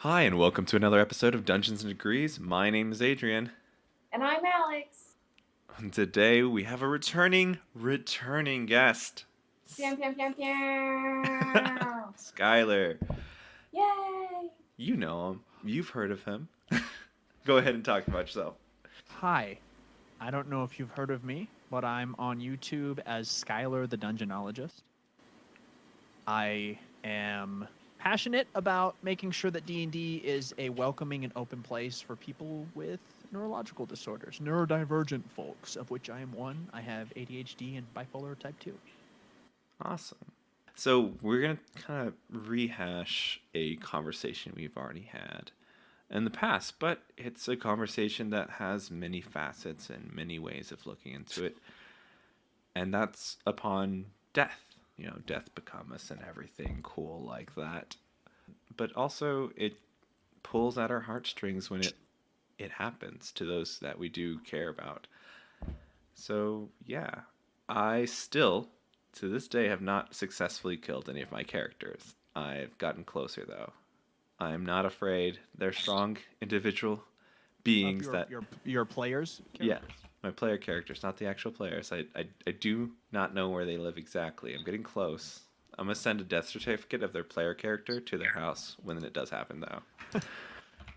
Hi, and welcome to another episode of Dungeons and Degrees. My name is Adrian. And I'm Alex. And today we have a returning guest. Pew, pew, pew, pew. Skyler. Yay! You know him. You've heard of him. Go ahead and talk about yourself. Hi. I don't know if you've heard of me, but I'm on YouTube as Skyler the Dungeonologist. I am passionate about making sure that D&D is a welcoming and open place for people with neurological disorders, neurodivergent folks, of which I am one. I have ADHD and bipolar type 2. Awesome. So we're going to kind of rehash a conversation we've already had in the past, but it's a conversation that has many facets and many ways of looking into it. And that's upon death. You know, death become us and everything cool like that. But also it pulls at our heartstrings when it happens to those that we do care about. So yeah, I still, to this day, have not successfully killed any of my characters. I've gotten closer though. I'm not afraid. They're strong individual beings your players? Yeah, my player characters, not the actual players. I do not know where they live exactly. I'm getting close. I'm going to send a death certificate of their player character to their house when it does happen, though.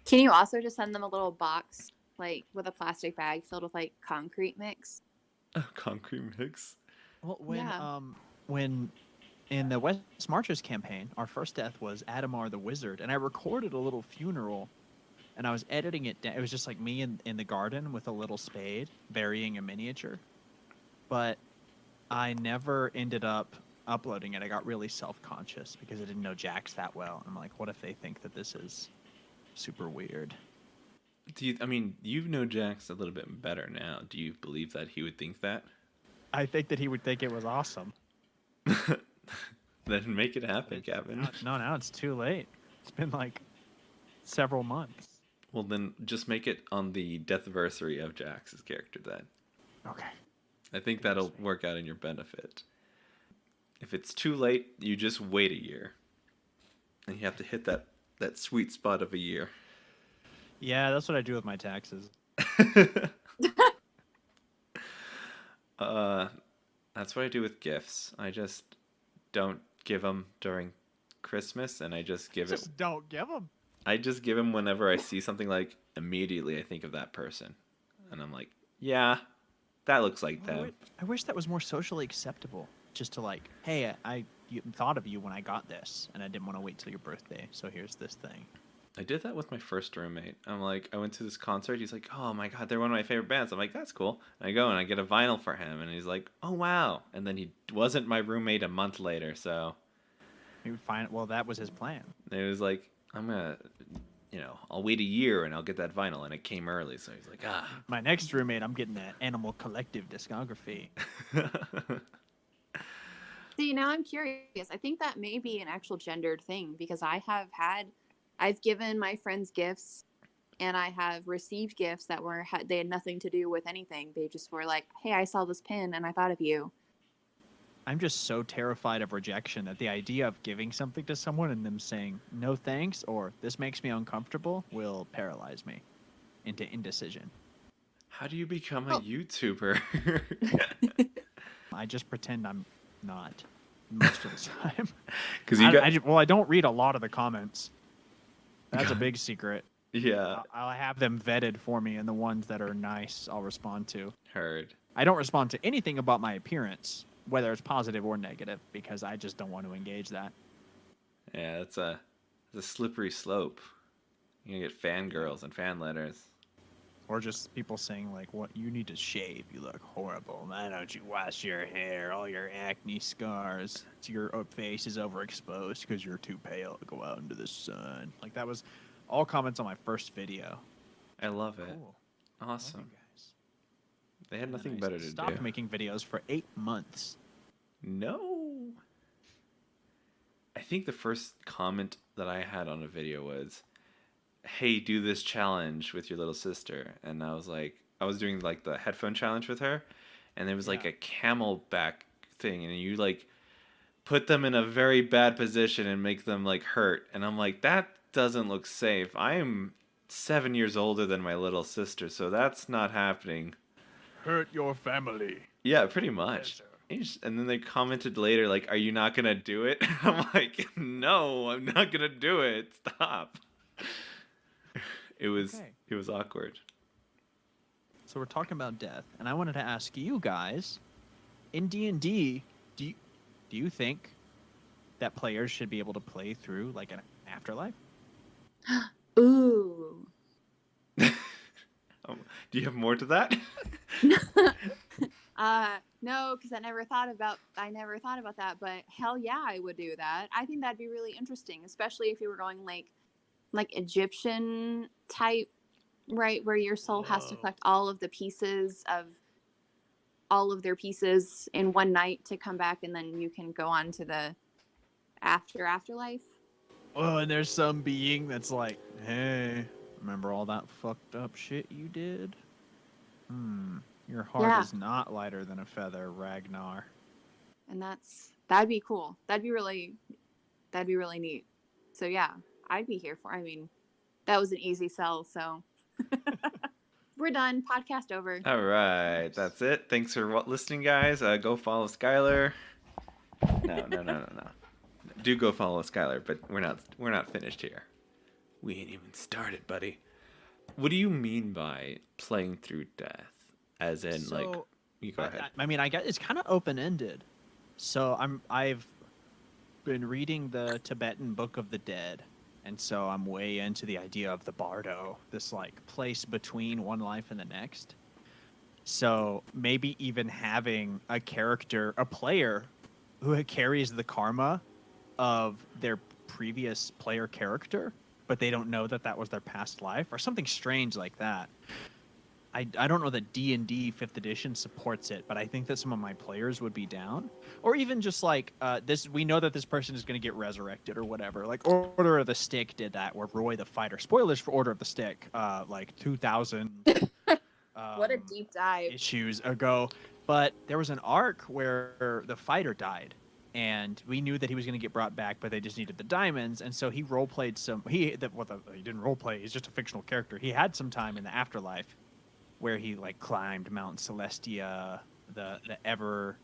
Can you also just send them a little box, like, with a plastic bag filled with, like, concrete mix? A concrete mix? Well, when in the West Marches campaign, our first death was Adamar the Wizard, and I recorded a little funeral, and I was editing it down. It was just like me in the garden with a little spade, burying a miniature. But I never ended up uploading it. I got really self-conscious because I didn't know Jax that well. I'm like, what if they think that this is super weird? You know Jax a little bit better now. Do you believe that he would think that? I think that he would think it was awesome. Then make it happen, Gavin. Now it's too late. It's been like several months. Well, then just make it on the deathversary of Jax's character then. Okay. I think that'll work out in your benefit. If it's too late, you just wait a year. And you have to hit that sweet spot of a year. Yeah, that's what I do with my taxes. That's what I do with gifts. I just don't give them during Christmas, and I just give Just don't give them. I just give them whenever I see something, like, immediately I think of that person. And I'm like, yeah, that looks like them. I wish that was more socially acceptable. Just to like, hey, I thought of you when I got this, and I didn't want to wait till your birthday, so here's this thing. I did that with my first roommate. I'm like, I went to this concert. He's like, oh my God, they're one of my favorite bands. I'm like, that's cool. And I go and I get a vinyl for him. And he's like, oh, wow. And then he wasn't my roommate a month later. So He would find, well, that was his plan. it was like, I'm going to, I'll wait a year and I'll get that vinyl. And it came early. So he's like, ah. My next roommate, I'm getting that Animal Collective discography. See, now I'm curious. I think that may be an actual gendered thing because I've given my friends gifts and I have received gifts that they had nothing to do with anything. They just were like, hey, I saw this pin and I thought of you. I'm just so terrified of rejection that the idea of giving something to someone and them saying no thanks or this makes me uncomfortable will paralyze me into indecision. How do you become a YouTuber? I just pretend I'm not most of the time. Because I don't read a lot of the comments. That's a big secret. Yeah. I'll have them vetted for me, and the ones that are nice, I'll respond to. Heard. I don't respond to anything about my appearance, whether it's positive or negative, because I just don't want to engage that. Yeah, it's a slippery slope. You're going to get fangirls and fan letters. Or just people saying, like, what, you need to shave. You look horrible. Why don't you wash your hair? All your acne scars. Your face is overexposed because you're too pale to go out into the sun. Like, that was all comments on my first video. I love it. Cool. Awesome. Love you guys. They had nothing better to do. Stopped making videos for 8 months. No. I think the first comment that I had on a video was, hey, do this challenge with your little sister. And I was doing like the headphone challenge with her, and there was like a camelback thing, and you like put them in a very bad position and make them like hurt. And I'm like, that doesn't look safe. I am 7 years older than my little sister, so that's not happening. Hurt your family. Yeah, pretty much. And then they commented later, like, "Are you not gonna do it?" I'm like, "No, I'm not gonna do it. Stop." It was Okay. it was awkward. So we're talking about death, and I wanted to ask you guys, in D&D, do you think that players should be able to play through like an afterlife? Ooh. Do you have more to that? No, because I never thought about that, but hell yeah, I would do that. I think that'd be really interesting, especially if you were going like Egyptian type, right, where your soul has to collect all of the pieces of all of their pieces in one night to come back, and then you can go on to the afterlife. Oh, and there's some being that's like, hey, remember all that fucked up shit you did? Your heart is not lighter than a feather, Ragnar. And that'd be cool. That'd be really neat. So yeah, I'd be here for. I mean, that was an easy sell. So we're done. Podcast over. All right, that's it. Thanks for listening, guys. Go follow Skyler. No. Do go follow Skyler, but we're not finished here. We ain't even started, buddy. What do you mean by playing through death? As in, like, you go ahead. I mean, I guess it's kind of open-ended. So I've been reading the Tibetan Book of the Dead, and so I'm way into the idea of the bardo, this like place between one life and the next. So maybe even having a player who carries the karma of their previous player character, but they don't know that was their past life, or something strange like that. I don't know that D&D 5th edition supports it, but I think that some of my players would be down. Or even just like this, we know that this person is going to get resurrected or whatever. Like Order of the Stick did that, where Roy the Fighter, spoilers for Order of the Stick, like 2000 what a deep dive issues ago. But there was an arc where the fighter died, and we knew that he was going to get brought back, but they just needed the diamonds. And so he role played some. He didn't role play. He's just a fictional character. He had some time in the afterlife, where he like climbed Mount Celestia, the ever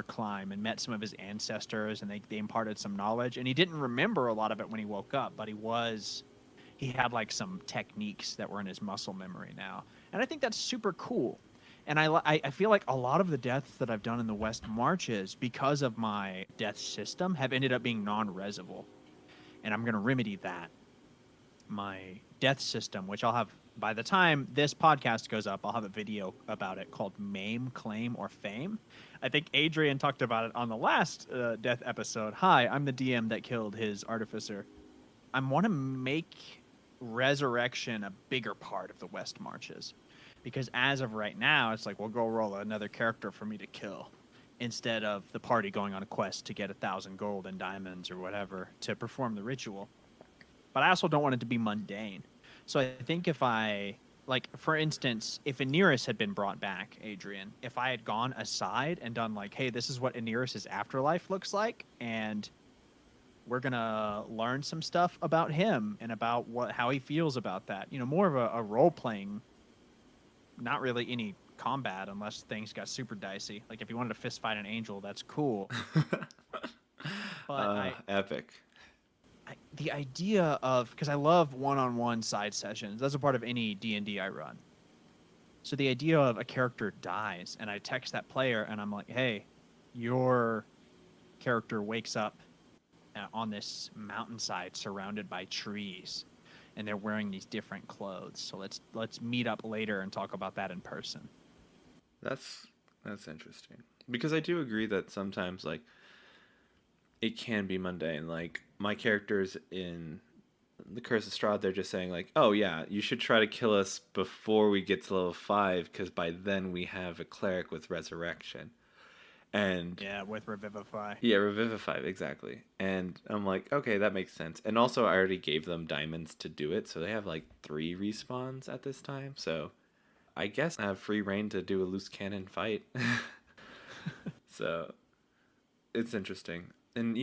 climb, and met some of his ancestors, and they imparted some knowledge. And he didn't remember a lot of it when he woke up, but he had like some techniques that were in his muscle memory now. And I think that's super cool. And I feel like a lot of the deaths that I've done in the West Marches, because of my death system, have ended up being non-resable. And I'm going to remedy that. My death system, which I'll have, by the time this podcast goes up, I'll have a video about it called Maim, Claim, or Fame. I think Adrian talked about it on the last death episode. Hi, I'm the DM that killed his artificer. I want to make resurrection a bigger part of the West Marches. Because as of right now, it's like, we'll go roll another character for me to kill, instead of the party going on a quest to get 1,000 gold and diamonds or whatever to perform the ritual. But I also don't want it to be mundane. So I think if for instance, if Aeneas had been brought back, Adrian, if I had gone aside and done like, hey, this is what Aeneas' afterlife looks like, and we're going to learn some stuff about him and about how he feels about that. You know, more of a role-playing, not really any combat unless things got super dicey. Like if you wanted to fist fight an angel, that's cool. But epic. The idea of, because I love one-on-one side sessions. That's a part of any D&D I run. So the idea of a character dies, and I text that player, and I'm like, hey, your character wakes up on this mountainside surrounded by trees, and they're wearing these different clothes. So let's meet up later and talk about that in person. That's interesting, because I do agree that sometimes like it can be mundane. Like my characters in the Curse of Strahd, they're just saying like, oh yeah, you should try to kill us before we get to level 5, because by then we have a cleric with resurrection. And yeah, with Revivify. Yeah, Revivify, exactly. And I'm like, okay, that makes sense. And also I already gave them diamonds to do it, so they have like 3 respawns at this time. So I guess I have free reign to do a loose cannon fight. So it's interesting. And,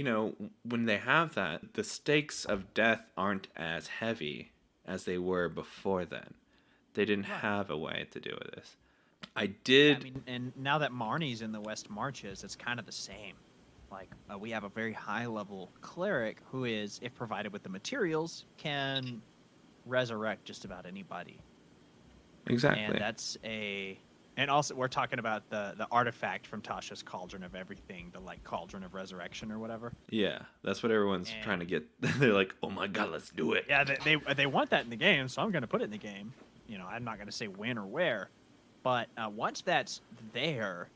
when they have that, the stakes of death aren't as heavy as they were before then. They didn't Right. have a way to do this. I Yeah, did. I mean, and now that Marnie's in the West Marches, it's kind of the same. Like, we have a very high-level cleric who is, if provided with the materials, can resurrect just about anybody. Exactly. And that's a... And also, we're talking about the artifact from Tasha's Cauldron of Everything, the, like, Cauldron of Resurrection or whatever. Yeah, that's what everyone's trying to get. They're like, oh my god, let's do it. Yeah, they want that in the game, so I'm going to put it in the game. I'm not going to say when or where. But once that's there,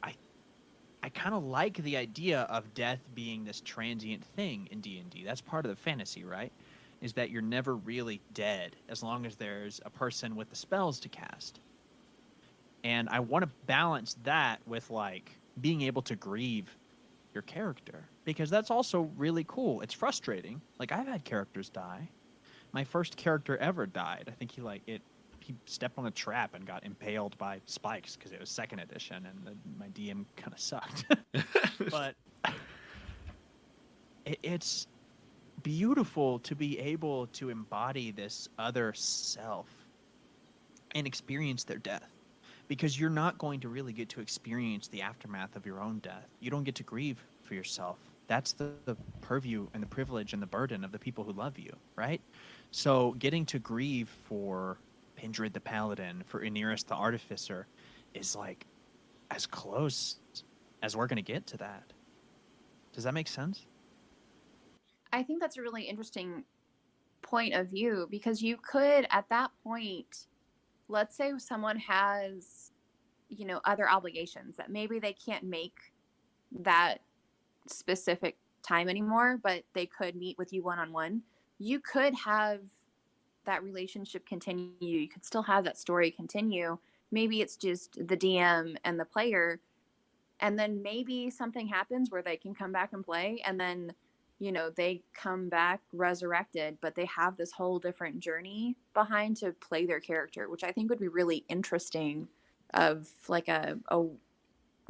I kind of like the idea of death being this transient thing in D&D. That's part of the fantasy, right? Is that you're never really dead as long as there's a person with the spells to cast. And I want to balance that with, like, being able to grieve your character, because that's also really cool. It's frustrating. Like, I've had characters die. My first character ever died. I think he stepped on a trap and got impaled by spikes because it was 2nd edition, and my DM kind of sucked. But it's beautiful to be able to embody this other self and experience their death, because you're not going to really get to experience the aftermath of your own death. You don't get to grieve for yourself. That's the purview and the privilege and the burden of the people who love you, right? So getting to grieve for Pindred the Paladin, for Aeneas the Artificer, is like as close as we're going to get to that. Does that make sense? I think that's a really interesting point of view, because you could, at that point, let's say someone has, other obligations that maybe they can't make that specific time anymore, but they could meet with you one-on-one. You could have that relationship continue. You could still have that story continue. Maybe it's just the DM and the player, and then maybe something happens where they can come back and play, and then they come back resurrected, but they have this whole different journey behind to play their character, which I think would be really interesting, of like a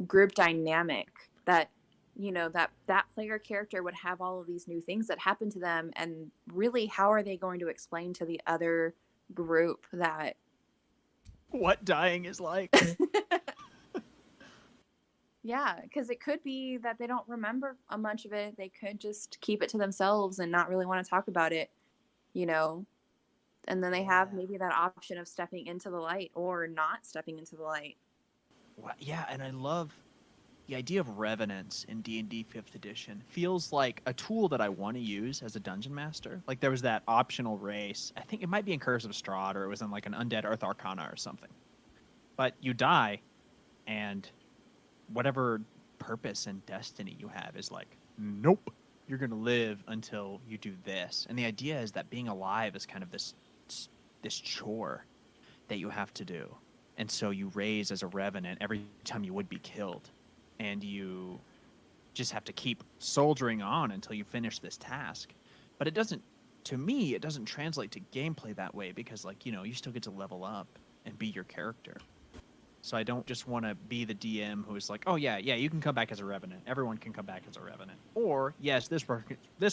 group dynamic that that player character would have all of these new things that happen to them, and really, how are they going to explain to the other group that what dying is like? Yeah, because it could be that they don't remember a bunch of it. They could just keep it to themselves and not really want to talk about it, and then they have maybe that option of stepping into the light or not stepping into the light. Well, yeah, and I love the idea of revenants in D&D 5th edition. Feels like a tool that I want to use as a dungeon master. Like, there was that optional race. I think it might be in Curse of Strahd, or it was in like an Undead Earth Arcana or something. But you die, and whatever purpose and destiny you have is like, nope, you're going to live until you do this. And the idea is that being alive is kind of this chore that you have to do. And so you raise as a revenant every time you would be killed. And you just have to keep soldiering on until you finish this task. But it doesn't translate to gameplay that way, because, like, you still get to level up and be your character. So I don't just want to be the DM who is like, oh, yeah, you can come back as a revenant. Everyone can come back as a revenant. Or, yes, this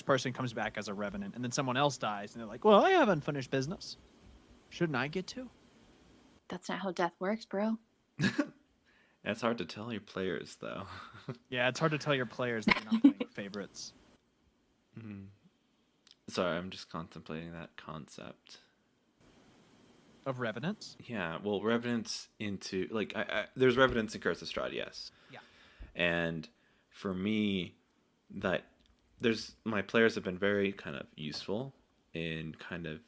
person comes back as a revenant, and then someone else dies, and they're like, well, I have unfinished business. Shouldn't I get to? That's not how death works, bro. It's hard to tell your players, though. Yeah, it's hard to tell your players that you're not playing favorites. Mm. Sorry, I'm just contemplating that concept. Of revenants? Yeah, well, revenants into, like, there's revenants in Curse of Strahd, yes. Yeah. And for me, my players have been very kind of useful in kind of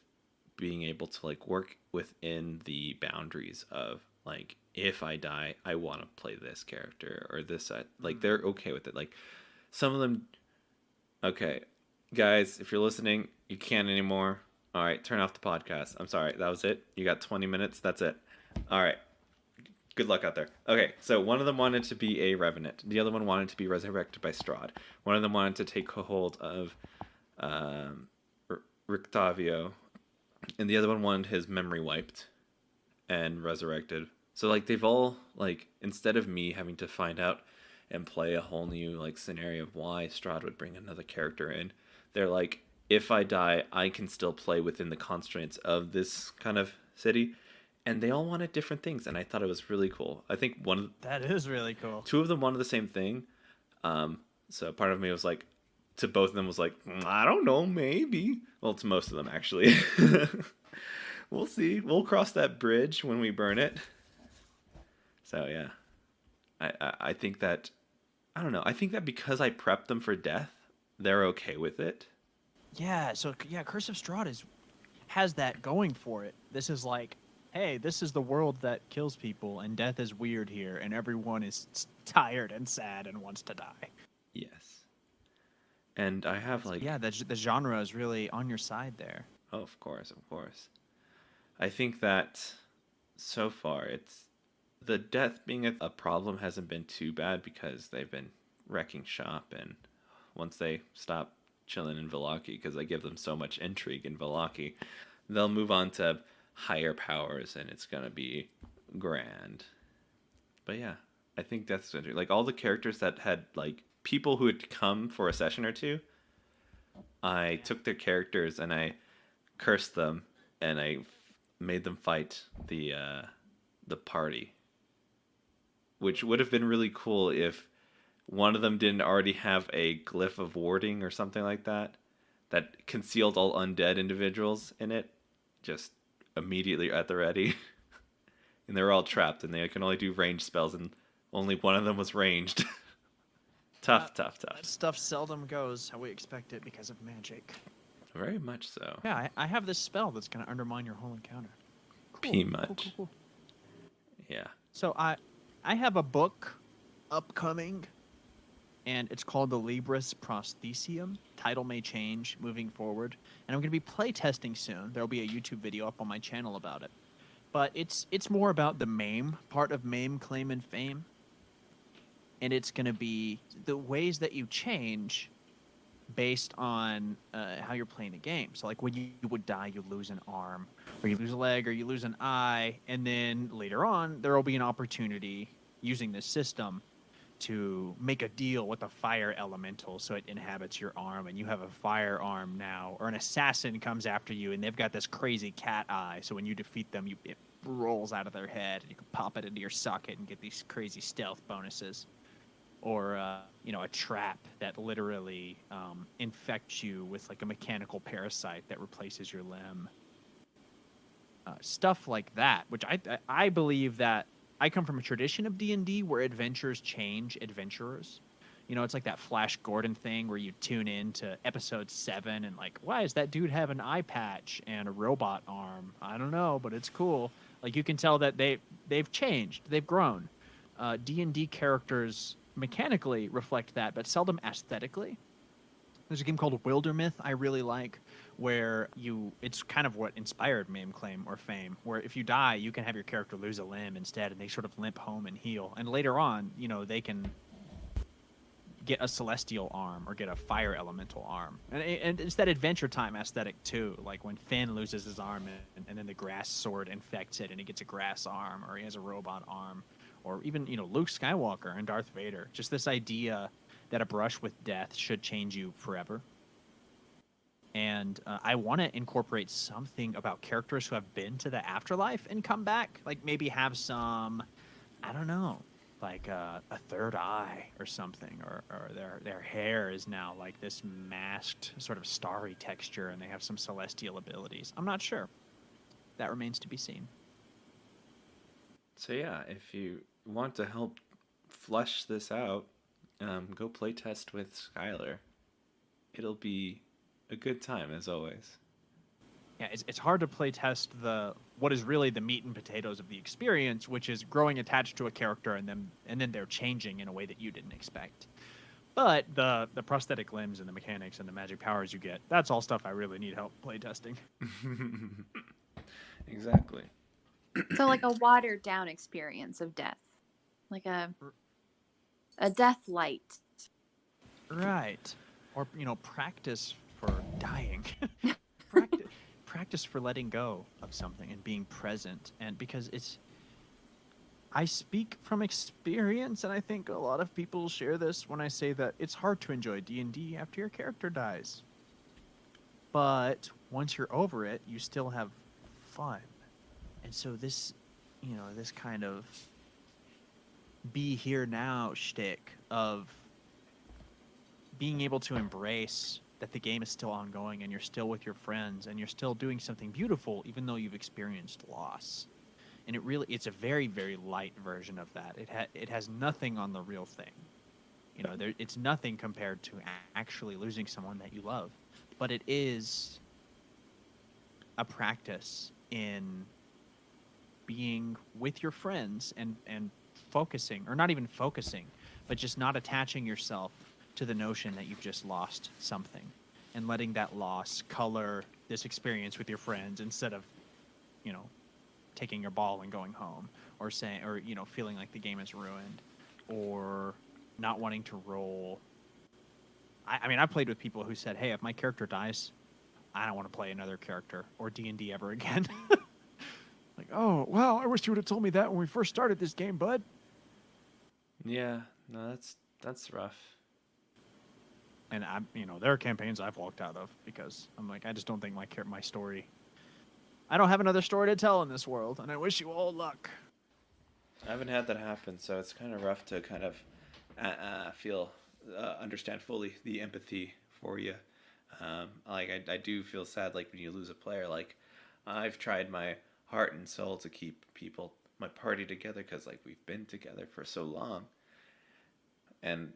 being able to, like, work within the boundaries of, like, if I die, I want to play this character or this. Like, they're okay with it. Like, some of them, okay, guys, if you're listening, you can't anymore. All right, turn off the podcast. I'm sorry, that was it. You got 20 minutes. That's it. All right. Good luck out there. Okay, so one of them wanted to be a revenant. The other one wanted to be resurrected by Strahd. One of them wanted to take hold of Rictavio, and the other one wanted his memory wiped and resurrected. So, like, they've all, like, instead of me having to find out and play a whole new like scenario of why Strahd would bring another character in. They're like, if I die, I can still play within the constraints of this kind of city, and they all wanted different things, and I thought it was really cool. I think That is really cool. two of them wanted the same thing, so part of me was like, to both of them was like, I don't know, maybe. Well, to most of them actually. We'll see. We'll cross that bridge when we burn it. So yeah, I think that, I don't know. I think that because I prepped them for death, they're okay with it. Yeah, so yeah, Curse of Strahd has that going for it. This is like, hey, this is the world that kills people, and death is weird here, and everyone is tired and sad and wants to die. Yes. And I have like, Yeah, the genre is really on your side there. oh, of course, of course. I think that so far the death being a problem hasn't been too bad because they've been wrecking shop, and once they stop chilling in Vallaki, because I give them so much intrigue in Vallaki, they'll move on to higher powers, and it's gonna be grand. But yeah, I think that's like all the characters that had like people who had come for a session or two. I took their characters and I cursed them, and I made them fight the party, which would have been really cool if one of them didn't already have a glyph of warding or something like that that concealed all undead individuals in it, just immediately at the ready. And they were all trapped, and they can only do ranged spells, and only one of them was ranged. Tough. That stuff seldom goes how we expect it because of magic. Very much so. Yeah, I have this spell that's going to undermine your whole encounter. Pretty much. Cool. Yeah. So I have a book upcoming, and it's called the Libris Prosthesium. Title may change moving forward, and I'm going to be playtesting soon. There'll be a YouTube video up on my channel about it. But it's more about the maim part of maim, claim, and fame. And it's going to be the ways that you change based on how you're playing the game. So like when you would die, you lose an arm, or you lose a leg, or you lose an eye, and then later on there will be an opportunity using this system to make a deal with a fire elemental so it inhabits your arm, and you have a firearm now. Or an assassin comes after you, and they've got this crazy cat eye, so when you defeat them, it rolls out of their head, and you can pop it into your socket and get these crazy stealth bonuses. Or a trap that literally infects you with like a mechanical parasite that replaces your limb. Stuff like that, which I believe that I come from a tradition of D&D where adventures change adventurers. It's like that Flash Gordon thing where you tune in to episode 7 and like, why does that dude have an eye patch and a robot arm? I don't know, but it's cool. Like you can tell that they've changed, they've grown. D&D characters mechanically reflect that, but seldom aesthetically. There's a game called Wildermyth I really like, where it's kind of what inspired Maim, Claim, or Fame, where if you die, you can have your character lose a limb instead, and they sort of limp home and heal. And later on, they can get a celestial arm or get a fire elemental arm. And it's that Adventure Time aesthetic, too, like when Finn loses his arm and then the grass sword infects it and he gets a grass arm, or he has a robot arm. Or even, Luke Skywalker and Darth Vader. Just this idea that a brush with death should change you forever. And I want to incorporate something about characters who have been to the afterlife and come back. Like maybe have some, I don't know, like a third eye or something. Or their hair is now like this masked sort of starry texture, and they have some celestial abilities. I'm not sure. That remains to be seen. So yeah, if you want to help flesh this out, go play test with Skyler. It'll be a good time as always. Yeah, it's hard to play test what is really the meat and potatoes of the experience, which is growing attached to a character and then they're changing in a way that you didn't expect. But the prosthetic limbs and the mechanics and the magic powers you get, that's all stuff I really need help play testing. Exactly. So like a watered down experience of death, like a death light. Right. Or practice for dying. practice for letting go of something and being present. And because I speak from experience, and I think a lot of people share this when I say that it's hard to enjoy D&D after your character dies. But once you're over it, you still have fun. And so this, this kind of be here now shtick of being able to embrace that the game is still ongoing and you're still with your friends and you're still doing something beautiful even though you've experienced loss. And it's a very, very light version of that. It has nothing on the real thing. It's nothing compared to actually losing someone that you love. But it is a practice in being with your friends and focusing, or not even focusing, but just not attaching yourself to the notion that you've just lost something and letting that loss color this experience with your friends instead of, taking your ball and going home or feeling like the game is ruined or not wanting to roll. I mean, I played with people who said, hey, if my character dies, I don't want to play another character or D&D ever again. Like, oh, well, I wish you would have told me that when we first started this game, bud. Yeah, no, that's rough. And there are campaigns I've walked out of because I'm like, I just don't think my story. I don't have another story to tell in this world, and I wish you all luck. I haven't had that happen, so it's kind of rough to kind of understand fully the empathy for you. I do feel sad, like when you lose a player. Like I've tried my heart and soul to keep my party together because like we've been together for so long. And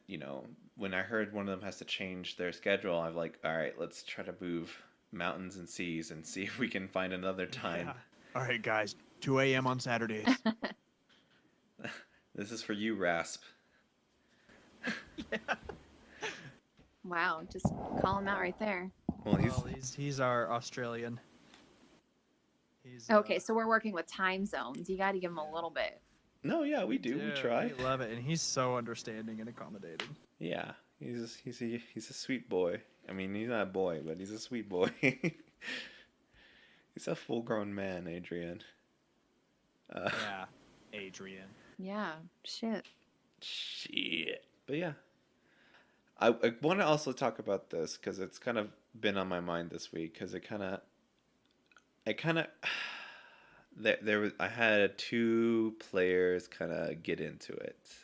when I heard one of them has to change their schedule, I'm like, all right, let's try to move mountains and seas and see if we can find another time. Yeah. All right, guys, 2 a.m. on Saturdays. This is for you, Rasp. Yeah. Wow, just call him out right there. Well, he's our Australian. He's okay, so we're working with time zones. You got to give him a little bit. No, yeah, we do. We try. We love it, and he's so understanding and accommodating. Yeah, he's a sweet boy. I mean, he's not a boy, but he's a sweet boy. He's a full-grown man, Adrian. Yeah, Adrian. Yeah, shit. But yeah, I want to also talk about this because it's kind of been on my mind this week because I had 2 players kind of get into it,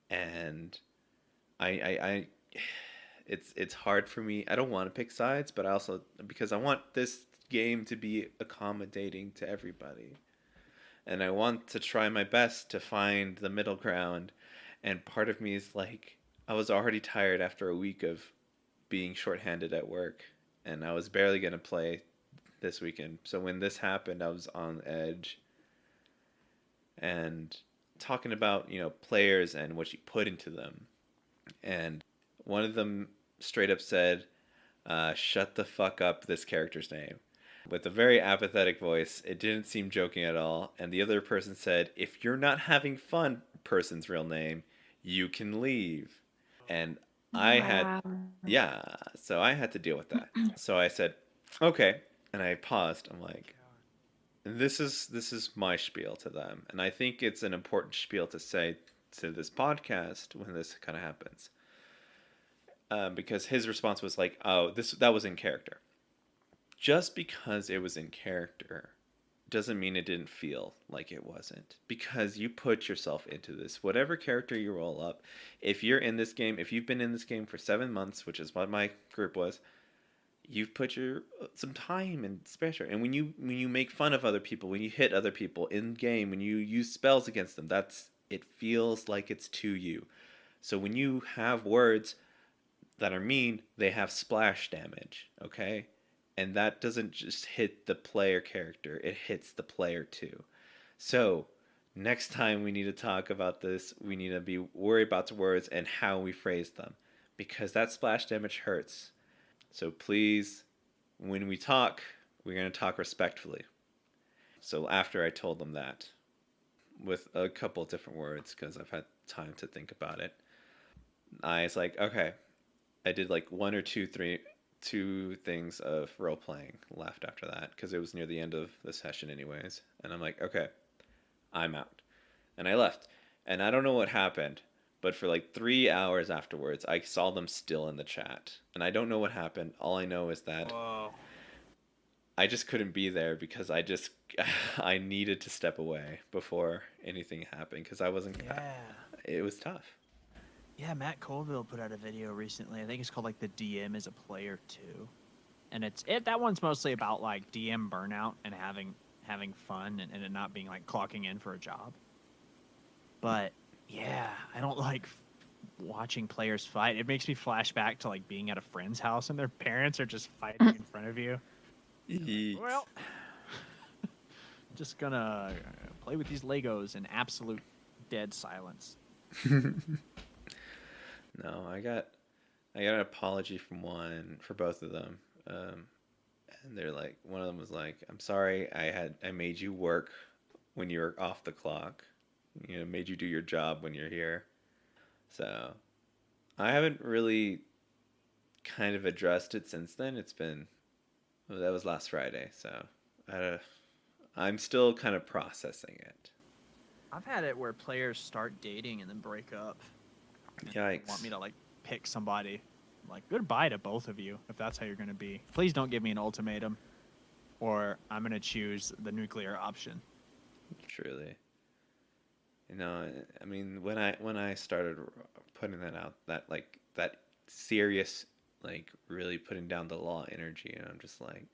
and it's hard for me. I don't want to pick sides, but I also, because I want this game to be accommodating to everybody, and I want to try my best to find the middle ground. And part of me is like, I was already tired after a week of being shorthanded at work, and I was barely gonna play this weekend. So when this happened, I was on edge. And talking about, players and what you put into them. And one of them straight up said, shut the fuck up, this character's name. With a very apathetic voice. It didn't seem joking at all. And the other person said, if you're not having fun, person's real name, you can leave. And so I had to deal with that. So I said, okay. And I paused. I'm like, this is my spiel to them. And I think it's an important spiel to say to this podcast when this kind of happens. Because his response was like, oh, that was in character. Just because it was in character doesn't mean it didn't feel like it wasn't. Because you put yourself into this. Whatever character you roll up, if you're in this game, if you've been in this game for 7 months, which is what my group was, you've put some time and special. And when you make fun of other people, when you hit other people in game, when you use spells against them, it feels like it's to you. So when you have words that are mean, they have splash damage, okay? And that doesn't just hit the player character, it hits the player too. So next time we need to talk about this, we need to be worried about the words and how we phrase them, because that splash damage hurts. So please, when we talk, we're going to talk respectfully. So after I told them that, with a couple of different words, because I've had time to think about it, I was like, okay, I did like 1 or 2 things of role-playing left after that, because it was near the end of the session anyways. And I'm like, okay, I'm out. And I left. And I don't know what happened, but for like 3 hours afterwards, I saw them still in the chat. And I don't know what happened. All I know is that Whoa. I just couldn't be there because I needed to step away before anything happened because I wasn't. Yeah. It was tough. Yeah, Matt Colville put out a video recently. I think it's called like the DM is a player too, and that one's mostly about like DM burnout and having fun and it not being like clocking in for a job. But yeah, I don't like watching players fight. It makes me flash back to like being at a friend's house and their parents are just fighting in front of you. Yeeks. Well, just gonna play with these Legos in absolute dead silence. No, I got an apology for both of them, and they're like, one of them was like, "I'm sorry, I made you work when you were off the clock, made you do your job when you're here." So I haven't really kind of addressed it since then. That was last Friday, so I'm still kind of processing it. I've had it where players start dating and then break up. And Yikes. want me to like pick somebody. Like, goodbye to both of you if that's how you're going to be. Please don't give me an ultimatum, or I'm going to choose the nuclear option. Truly. I mean, when I started putting that out, that serious, like really putting down the law energy, and I'm just like,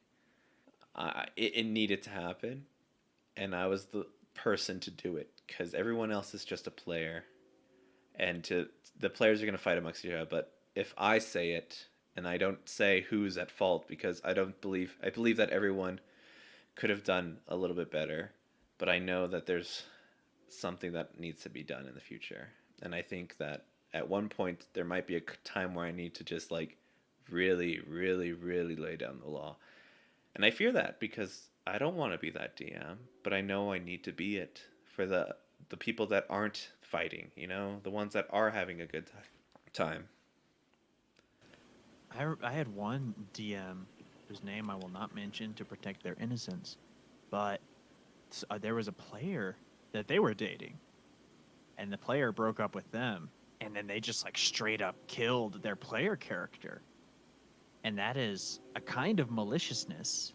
it needed to happen, and I was the person to do it because everyone else is just a player, and the players are gonna fight amongst each other. But if I say it, and I don't say who's at fault, because I believe that everyone could have done a little bit better, but I know that there's something that needs to be done in the future, and I think that at one point there might be a time where I need to just like really, really, really lay down the law, and I fear that because I don't want to be that DM, but I know I need to be it for the people that aren't fighting, the ones that are having a good time. I had one DM whose name I will not mention to protect their innocence, but there was a player that they were dating, and the player broke up with them, and then they just like straight up killed their player character. And that is a kind of maliciousness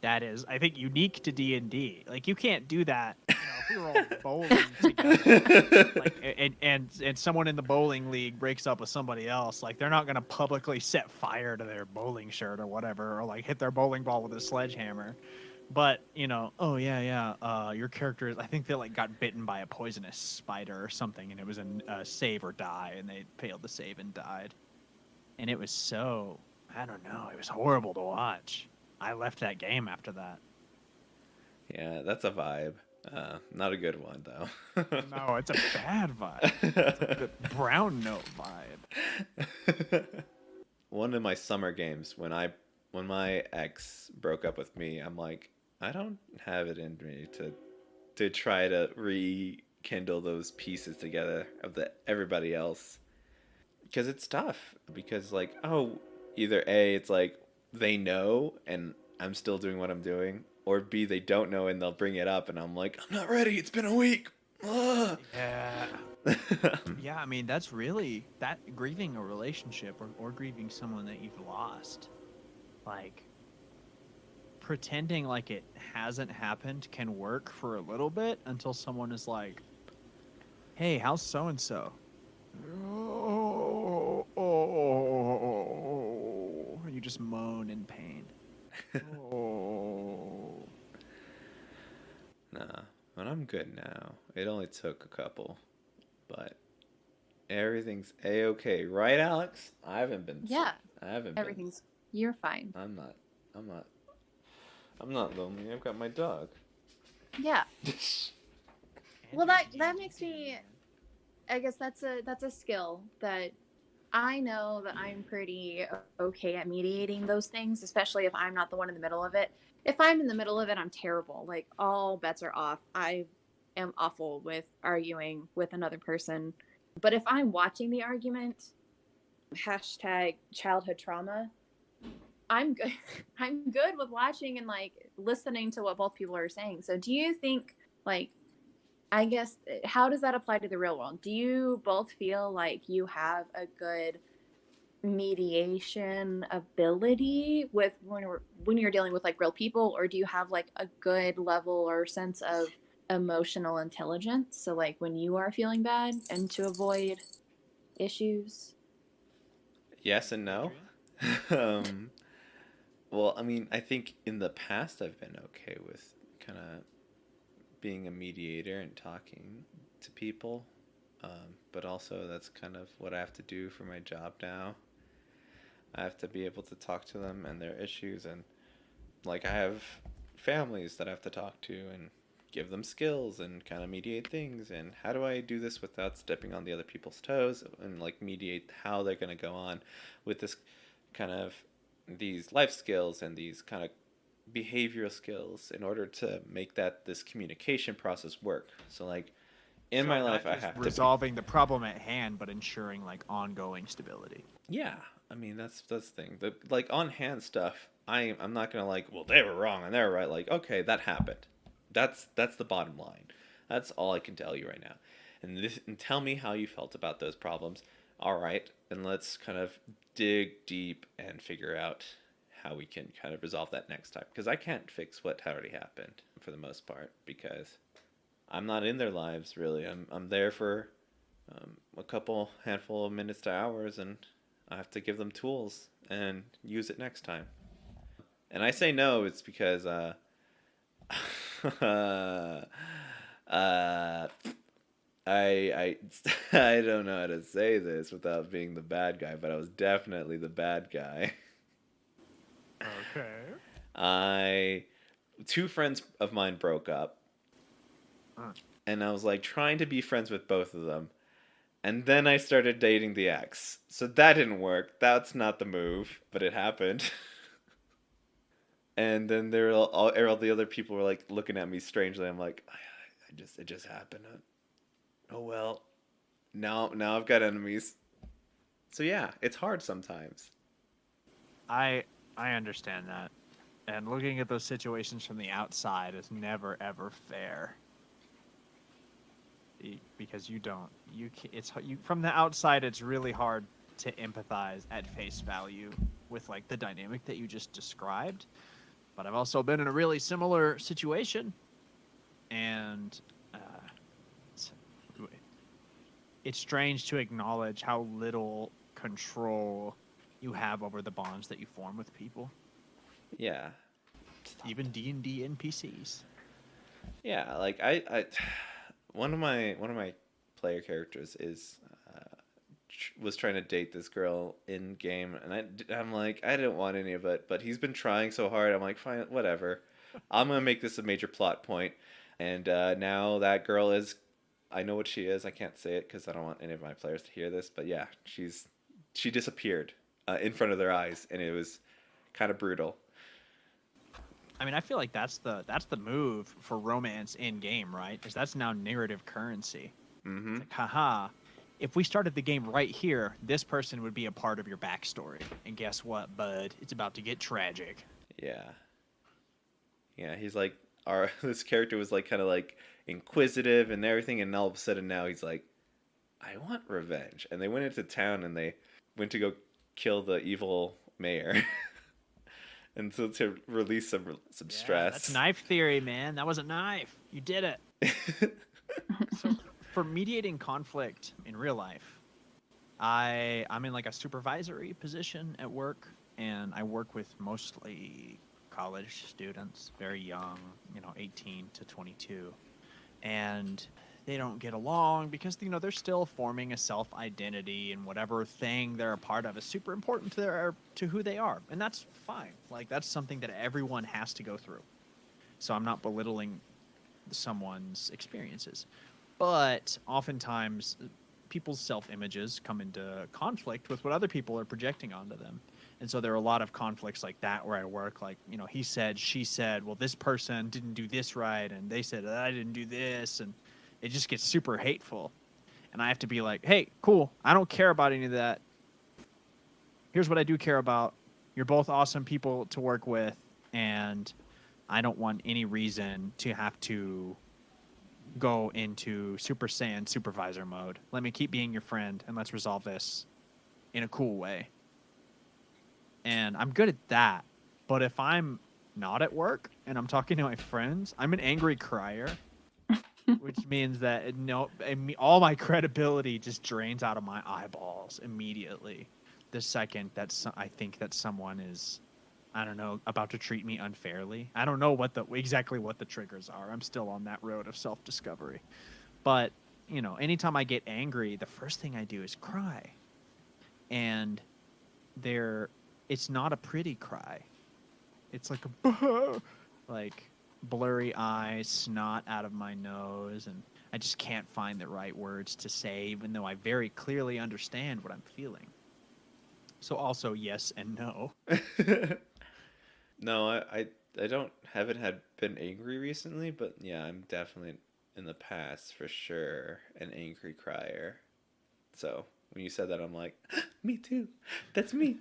that is, I think, unique to D&D. Like, you can't do that. If we were all bowling together, like, and someone in the bowling league breaks up with somebody else, like, they're not going to publicly set fire to their bowling shirt or whatever, or like hit their bowling ball with a sledgehammer. But your character is, I think they like got bitten by a poisonous spider or something, and it was a save or die, and they failed to save and died. And it was so, I don't know, it was horrible to watch. I left that game after that. Yeah, that's a vibe. Not a good one, though. No, it's a bad vibe. It's a brown note vibe. One of my summer games, when my ex broke up with me, I'm like, I don't have it in me to try to rekindle those pieces together of everybody else. Because it's tough. Because, like, either A, it's like, they know and I'm still doing what I'm doing, or B, they don't know and they'll bring it up and I'm like, I'm not ready, it's been a week. Ugh. Yeah. Yeah, I mean, that's really, that grieving a relationship or grieving someone that you've lost, like, pretending like it hasn't happened can work for a little bit until someone is like, hey, how's so-and-so? You just moan in pain. Nah, but I'm good now. It only took a couple, but everything's a-okay, right, Alex? I haven't been. Yeah. Everything's. You're fine. I'm not lonely. I've got my dog. Yeah. Well, that makes me. I guess that's a skill that I know that I'm pretty okay at mediating those things, especially if I'm not the one in the middle of it. If I'm in the middle of it, I'm terrible. Like, all bets are off. I am awful with arguing with another person. But if I'm watching the argument, hashtag childhood trauma, I'm good. I'm good with watching and like listening to what both people are saying. So do you think, like, I guess how does that apply to the real world? Do you both feel like you have a good mediation ability with when you're dealing with like real people, or do you have like a good level or sense of emotional intelligence? So like when you are feeling bad and to avoid issues. Yes and no. Adrian? um, well, I mean, I think in the past I've been okay with kind of being a mediator and talking to people. But also, that's kind of what I have to do for my job now. I have to be able to talk to them and their issues, and like I have families that I have to talk to and give them skills and kind of mediate things. And how do I do this without stepping on the other people's toes and like mediate how they're going to go on with this kind of these life skills and these kind of behavioral skills in order to make that this communication process work. So like in So my not life I just have to resolving the problem at hand, but ensuring like ongoing stability. yeah, I mean that's the thing. The like on hand stuff, I'm not gonna like, well they were wrong and they're right. Like okay, that happened. That's the bottom line. That's all I can tell you right now. And tell me how you felt about those problems. All right, and let's kind of dig deep and figure out how we can kind of resolve that next time. Because I can't fix what already happened for the most part because I'm not in their lives really. I'm there for a couple handful of minutes to hours, and I have to give them tools and use it next time. And I say no, it's because uh, I I don't know how to say this without being the bad guy, but I was definitely the bad guy. Okay. I Two friends of mine broke up, Uh, and I was like trying to be friends with both of them. And then I started dating the ex. So that didn't work. That's not the move, but it happened. And then there were all the other people were like looking at me strangely. I'm like, it just happened. Oh well. Now I've got enemies. So yeah, it's hard sometimes. I understand that. And looking at those situations from the outside is never ever fair. Because you don't it's you from the outside it's really hard to empathize at face value with like the dynamic that you just described. But I've also been in a really similar situation, and uh, it's, it's strange to acknowledge how little control you have over the bonds that you form with people, Yeah. even D&D NPCs. Yeah, like I one of my player characters is was trying to date this girl in game, and I'm like I didn't want any of it, but he's been trying so hard. I'm like fine, whatever. I'm gonna make this a major plot point, and now that girl is, I know what she is. I can't say it because I don't want any of my players to hear this, but yeah, she disappeared in front of their eyes, and it was kind of brutal. I mean, I feel like that's the move for romance in game, right? Because that's now narrative currency. Mm-hmm. It's like, haha, if we started the game right here, this person would be a part of your backstory. And guess what, bud? It's about to get tragic. Yeah. Yeah, he's like our this character was like kind of like inquisitive and everything, and all of a sudden now he's like, I want revenge. And they went into town and they went to go kill the evil mayor. And so to release some Yeah, stress. that's knife theory, man. That was a knife. You did it. So for mediating conflict in real life, I'm in like a supervisory position at work, and I work with mostly college students, very young, 18 to 22, and they don't get along because they're still forming a self identity, and whatever thing they're a part of is super important to who they are, and that's fine. Like that's something that everyone has to go through. So I'm not belittling someone's experiences, but oftentimes people's self-images come into conflict with what other people are projecting onto them. And so there are a lot of conflicts like that where I work, like, he said, she said, well, this person didn't do this right, and they said I didn't do this, and it just gets super hateful. And I have to be like, hey, cool, I don't care about any of that. Here's what I do care about. You're both awesome people to work with, and I don't want any reason to have to go into Super Saiyan supervisor mode. Let me keep being your friend, and let's resolve this in a cool way. And I'm good at that. But if I'm not at work and I'm talking to my friends, I'm an angry crier, which means that all my credibility just drains out of my eyeballs immediately the second that I think that someone is, I don't know, about to treat me unfairly. I don't know exactly what the triggers are. I'm still on that road of self-discovery. But, anytime I get angry, the first thing I do is cry. And it's not a pretty cry. It's like like blurry eyes, snot out of my nose, and I just can't find the right words to say, even though I very clearly understand what I'm feeling. So also yes and no. No, I haven't been angry recently, but yeah, I'm definitely in the past for sure an angry crier. So when you said that, I'm like, me too. That's me.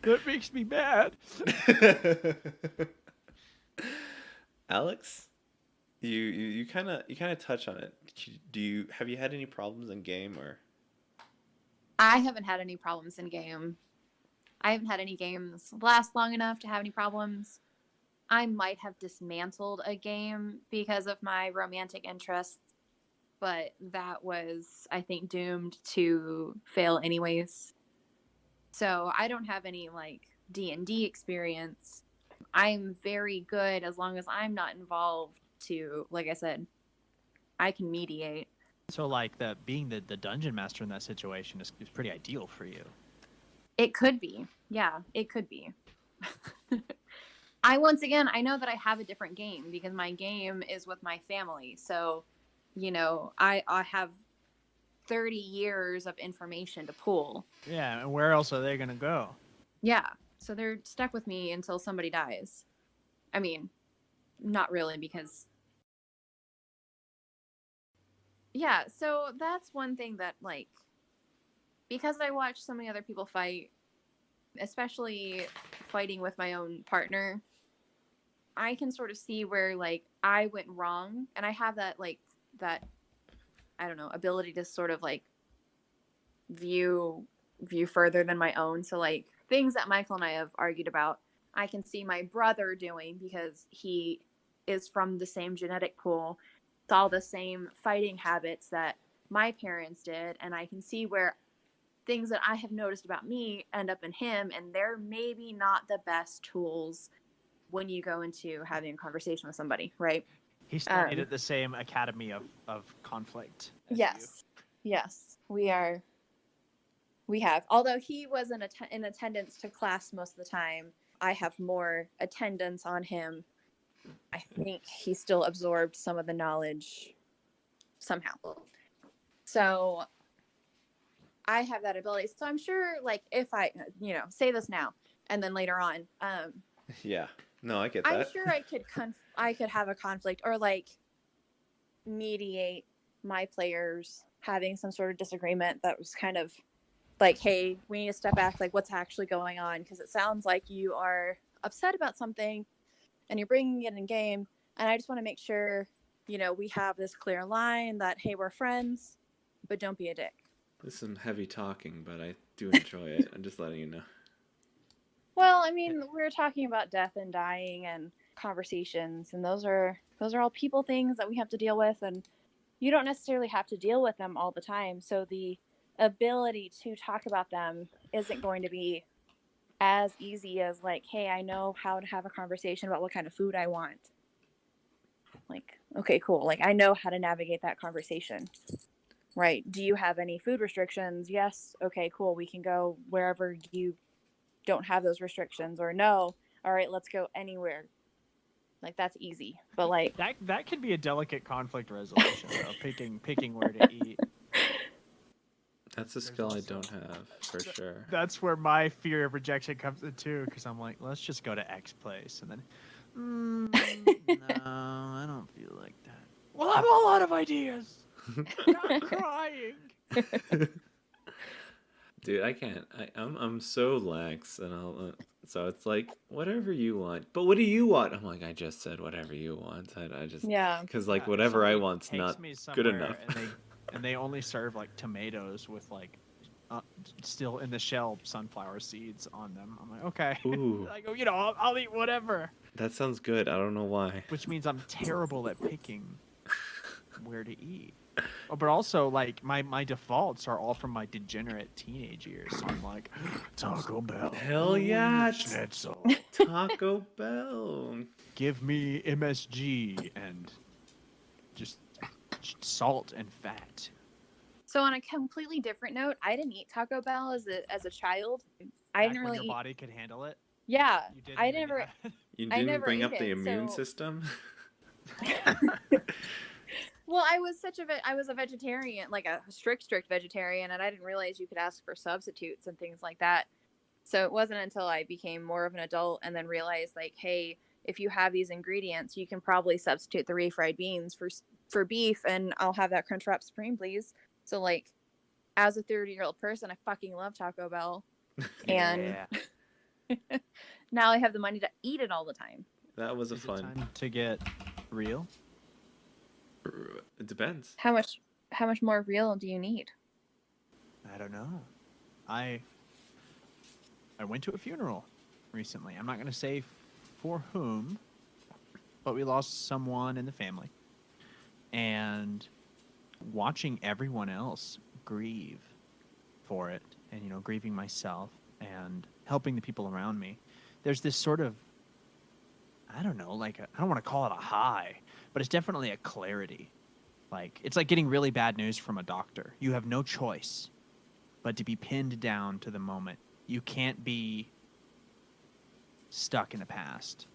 That makes me mad. Alex, you kind of touch on it. Have you had any problems in game or? I haven't had any problems in game. I haven't had any games last long enough to have any problems. I might have dismantled a game because of my romantic interests, but that was, I think, doomed to fail anyways. So I don't have any D&D experience. I'm very good as long as I'm not involved to, like I said, I can mediate. So being the dungeon master in that situation is pretty ideal for you. It could be. Yeah, it could be. I know that I have a different game because my game is with my family. So, I have 30 years of information to pull. Yeah, and where else are they going to go? Yeah, so they're stuck with me until somebody dies. I mean, not really, because... Yeah, so that's one thing that, because I watch so many other people fight, especially fighting with my own partner, I can sort of see where, I went wrong, and I have that, I don't know, ability to sort of, view further than my own. So, things that Michael and I have argued about, I can see my brother doing because he is from the same genetic pool, all the same fighting habits that my parents did, and I can see where things that I have noticed about me end up in him, and they're maybe not the best tools when you go into having a conversation with somebody, right? He studied at the same academy of conflict. Yes. Yes, we have. Although he was in attendance to class most of the time, I have more attendance on him. I think he still absorbed some of the knowledge somehow. So I have that ability. So I'm sure, if I, say this now and then later on, yeah, no, I get that. I'm sure I could have a conflict or mediate my players having some sort of disagreement that was kind of hey, we need to step back. What's actually going on? Because it sounds like you are upset about something and you're bringing it in game. And I just want to make sure, we have this clear line that, hey, we're friends, but don't be a dick. This is some heavy talking, but I do enjoy it. I'm just letting you know. Well, I mean, we're talking about death and dying and conversations, and those are all people things that we have to deal with, and you don't necessarily have to deal with them all the time. So the ability to talk about them isn't going to be as easy as hey, I know how to have a conversation about what kind of food I want. Okay, cool. I know how to navigate that conversation. Right. Do you have any food restrictions? Yes. Okay, cool. We can go wherever you don't have those restrictions, or no. All right, let's go anywhere. That's easy. But that can be a delicate conflict resolution though, picking where to eat. That's a skill I don't have, for sure. That's where my fear of rejection comes in too, because I'm like, let's just go to X place, and then, no, I don't feel like that. Well, I have a lot of ideas. I'm crying. Dude, I can't. I'm so lax, and So it's like, whatever you want. But what do you want? I'm like, I just said whatever you want. I just, Yeah. because Yeah, like if whatever I somebody want's takes not me good somewhere enough. and they only serve like tomatoes with like uh, still in the shell sunflower seeds on them, I'm like, okay. Ooh, I go, I'll eat whatever. that sounds good. I don't know why. Which means I'm terrible at picking where to eat. Oh, but also like my defaults are all from my degenerate teenage years. So I'm like, Taco Bell. Hell Ooh, yeah, schnitzel. Taco Bell. Give me MSG and just salt and fat. So on a completely different note, I didn't eat Taco Bell as a child. I Back didn't when really your eat. body could handle it, Yeah, you didn't I even. never You I didn't never bring ate up the it. immune So system? well, I was I was a vegetarian, like a strict vegetarian, and I didn't realize you could ask for substitutes and things like that. So it wasn't until I became more of an adult and then realized like, hey, if you have these ingredients, you can probably substitute the refried beans for beef, and I'll have that Crunchwrap Supreme, please. So like, as a 30-year-old person, I fucking love Taco Bell, and Yeah. now I have the money to eat it all the time. That was a Is it fun. time to get real? It depends. How much more real do you need? I don't know. I went to a funeral recently. I'm not going to say for whom, but we lost someone in the family. And watching everyone else grieve for it and grieving myself and helping the people around me, there's this sort of, I don't know, like I don't want to call it a high, but it's definitely a clarity. Like it's like getting really bad news from a doctor. You have no choice but to be pinned down to the moment. You can't be stuck in the past.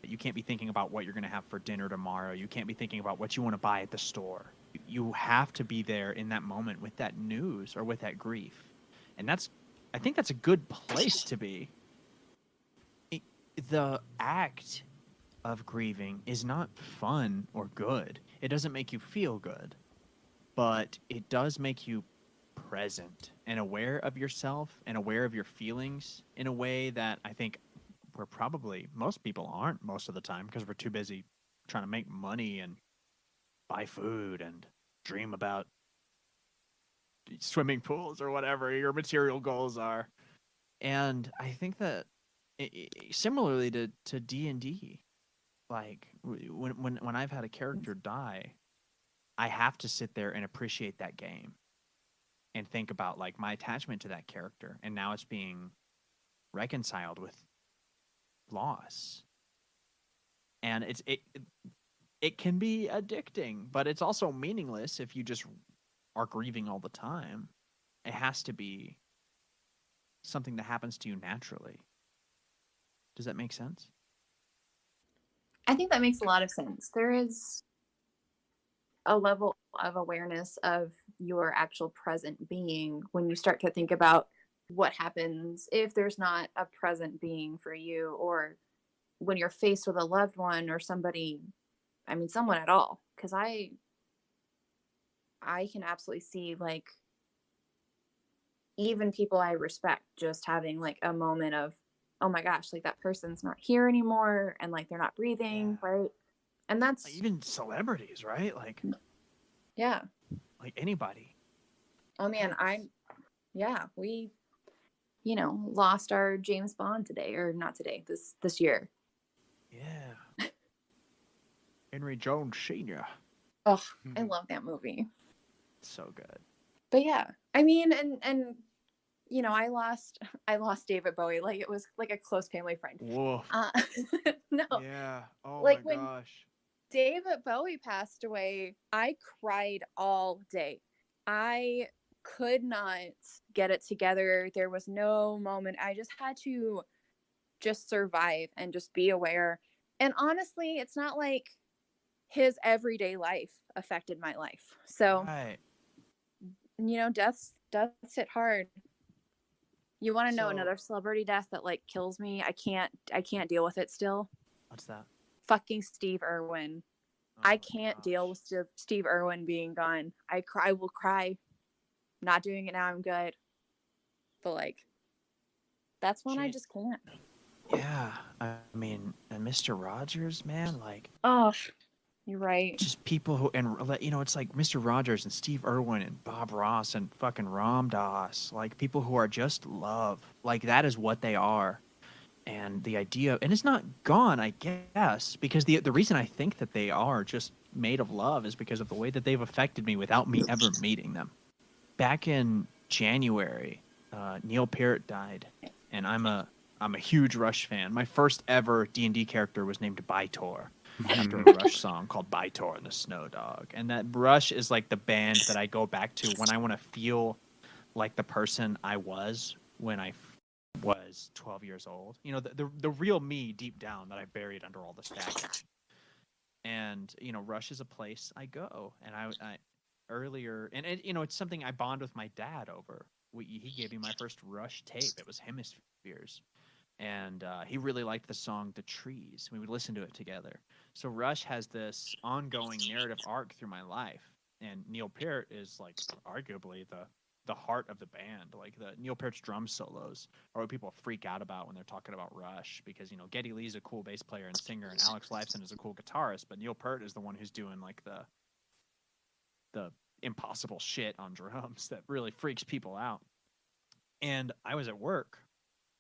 You can't be thinking about what you're going to have for dinner tomorrow. You can't be thinking about what you want to buy at the store. You have to be there in that moment with that news or with that grief. And I think that's a good place to be. The act of grieving is not fun or good. It doesn't make you feel good, but it does make you present and aware of yourself and aware of your feelings in a way that I think most people aren't most of the time because we're too busy trying to make money and buy food and dream about swimming pools or whatever your material goals are. And I think that similarly to D&D, like when I've had a character die, I have to sit there and appreciate that game and think about like my attachment to that character, and now it's being reconciled with loss. And it can be addicting, but it's also meaningless if you just are grieving all the time. It has to be something that happens to you naturally. Does that make sense? I think that makes a lot of sense. There is a level of awareness of your actual present being when you start to think about what happens if there's not a present being for you, or when you're faced with a loved one or somebody, I mean someone at all, because I can absolutely see like even people I respect just having like a moment of, oh my gosh, like that person's not here anymore, and like they're not breathing, Yeah. right? And Like that's even celebrities, right? yeah. Like anybody. Oh man, we lost our James Bond today, or not today, this year. Yeah. Henry Jones Sr. Oh, I love that movie. So good. But yeah, I mean, and I lost David Bowie. Like it was like a close family friend. Woof. No, Yeah. Oh like my when gosh. David Bowie passed away, I cried all day. I could not get it together. There was no moment. I just had to just survive and just be aware. And honestly, it's not like his everyday life affected my life. So, Right. death's hit hard. You want to know So another celebrity death that like kills me? I can't deal with it still. what's that? Fucking Steve Irwin. Oh I my can't gosh. deal with Steve Irwin being gone. I will cry. Not doing it now. I'm good. But like, That's when I Shit. just can't. Yeah, I mean, and Mr. Rogers, man, like Oh, you're right. just people who, and you know, it's like Mr. Rogers and Steve Irwin and Bob Ross and fucking Ram Dass, like people who are just love, like that is what they are. And the idea, and it's not gone, I guess, because the reason I think that they are just made of love is because of the way that they've affected me without me ever meeting them. Back in January, Neil Peart died, and I'm a huge Rush fan. My first ever D&D character was named Bytor after a Rush song called Bytor and the Snow Dog. And that Rush is like the band that I go back to when I want to feel like the person I was when I was 12 years old. You know, the real me deep down that I buried under all this baggage. And, you know, Rush is a place I go. And I earlier, and it, you know, it's something I bond with my dad over. He gave me my first Rush tape. It was Hemispheres. And he really liked the song "The Trees." We would listen to it together. So Rush has this ongoing narrative arc through my life, and Neil Peart is like arguably the heart of the band. Like the Neil Peart's drum solos are what people freak out about when they're talking about Rush, because you know Geddy Lee's a cool bass player and singer, and Alex Lifeson is a cool guitarist, but Neil Peart is the one who's doing like the impossible shit on drums that really freaks people out. And I was at work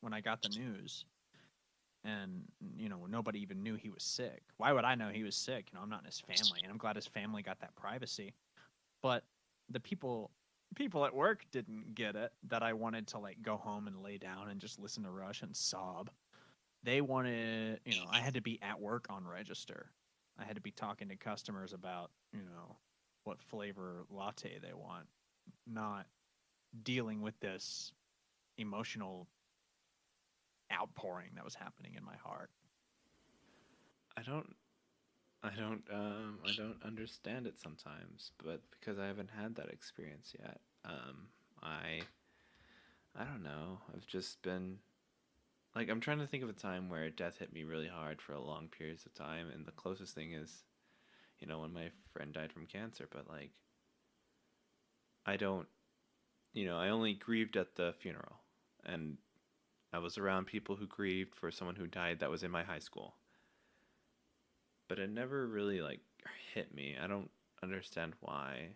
when I got the news, and you know nobody even knew he was sick. Why would I know he was sick? You know, I'm not in his family, and I'm glad his family got that privacy. But the people at work didn't get it that I wanted to like go home and lay down and just listen to Rush and sob. They wanted, you know, I had to be at work on register. I had to be talking to customers about, you know, what flavor latte they want, not dealing with this emotional outpouring that was happening in my heart. I don't I don't understand it sometimes, but because I haven't had that experience yet. I I don't know. I've just been like I'm trying to think of a time where death hit me really hard for a long periods of time, and the closest thing is, you know, when my friend died from cancer, but like I don't, you know, I only grieved at the funeral, and I was around people who grieved for someone who died that was in my high school. But it never really like hit me. I don't understand why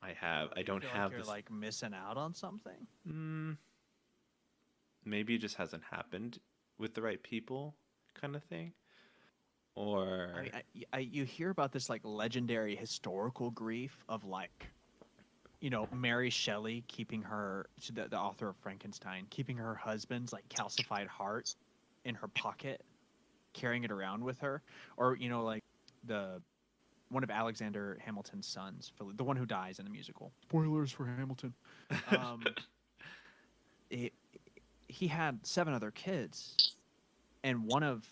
I You don't feel like have you're this. like missing out on something? Mm, maybe it just hasn't happened with the right people, kind of thing. I mean, Or you hear about this like legendary historical grief of like, you know, Mary Shelley keeping the author of Frankenstein, keeping her husband's like calcified heart in her pocket, carrying it around with her, or you know, like the one of Alexander Hamilton's sons, the one who dies in the musical. Spoilers for Hamilton. Um, it, he had 7 other kids, and one of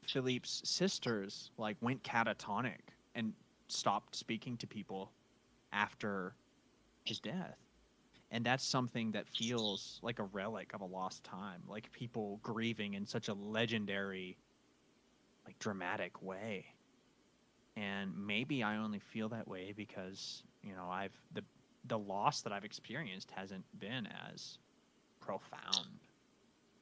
Philippe's sisters like went catatonic and stopped speaking to people after his death. And that's something that feels like a relic of a lost time, like people grieving in such a legendary, like dramatic way. And maybe I only feel that way because, you know, the loss that I've experienced hasn't been as profound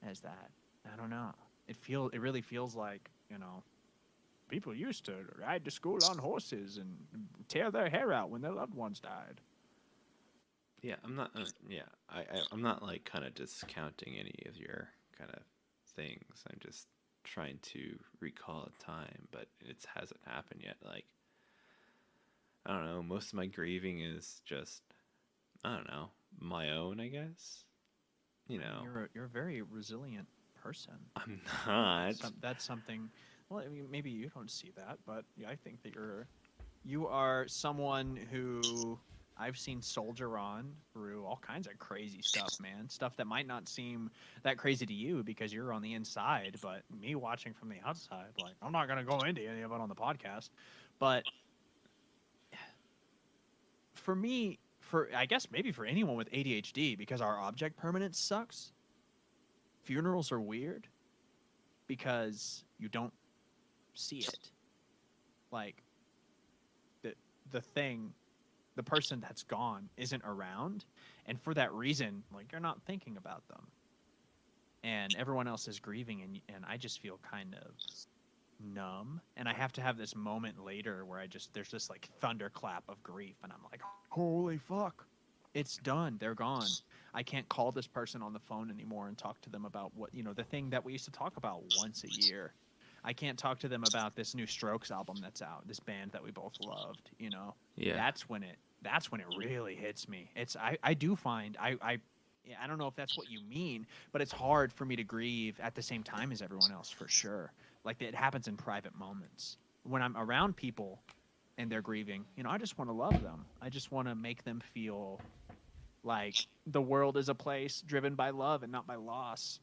as that. I don't know. It really feels like, you know, people used to ride to school on horses and tear their hair out when their loved ones died. yeah, I'm not. Yeah, I'm not like kind of discounting any of your kind of things. I'm just trying to recall a time, but it hasn't happened yet. Like I don't know. Most of my grieving is just I don't know my own. I guess you I mean, know. you're a very resilient person. I'm not. That's something. Well, I mean, maybe you don't see that, but yeah, I think that you are someone who I've seen soldier on through all kinds of crazy stuff, man. Stuff that might not seem that crazy to you because you're on the inside, but me watching from the outside, like I'm not gonna go into any of it on the podcast, but for me, for I guess maybe for anyone with ADHD, because our object permanence sucks. Funerals are weird because you don't see it. Like the the thing, the person that's gone isn't around, and for that reason, like you're not thinking about them. and everyone else is grieving, and I just feel kind of numb, and I have to have this moment later where there's this like thunderclap of grief, and I'm like, holy fuck, it's done, they're gone. I can't call this person on the phone anymore and talk to them about what, the thing that we used to talk about once a year. I can't talk to them about this new Strokes album that's out, this band that we both loved. Yeah. That's when it really hits me. I do find yeah, I don't know if that's what you mean, but it's hard for me to grieve at the same time as everyone else, for sure. Like, it happens in private moments. When I'm around people and they're grieving, I just want to love them. I just want to make them feel like the world is a place driven by love and not by loss.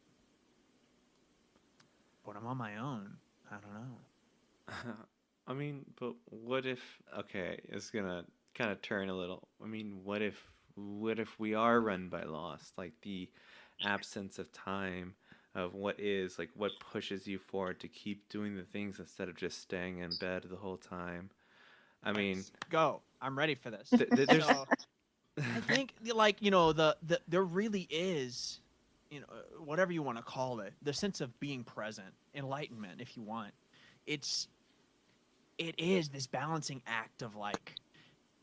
But I'm on my own. I don't know. I mean, but what if? Okay, it's gonna kind of turn a little. I mean, what if? What if we are run by loss? Like the absence of time of what is, like what pushes you forward to keep doing the things instead of just staying in bed the whole time. I mean, Let's go. I'm ready for this. there's So, I think, like, there really is, whatever you want to call it, the sense of being present, enlightenment, if you want. It is this balancing act of like,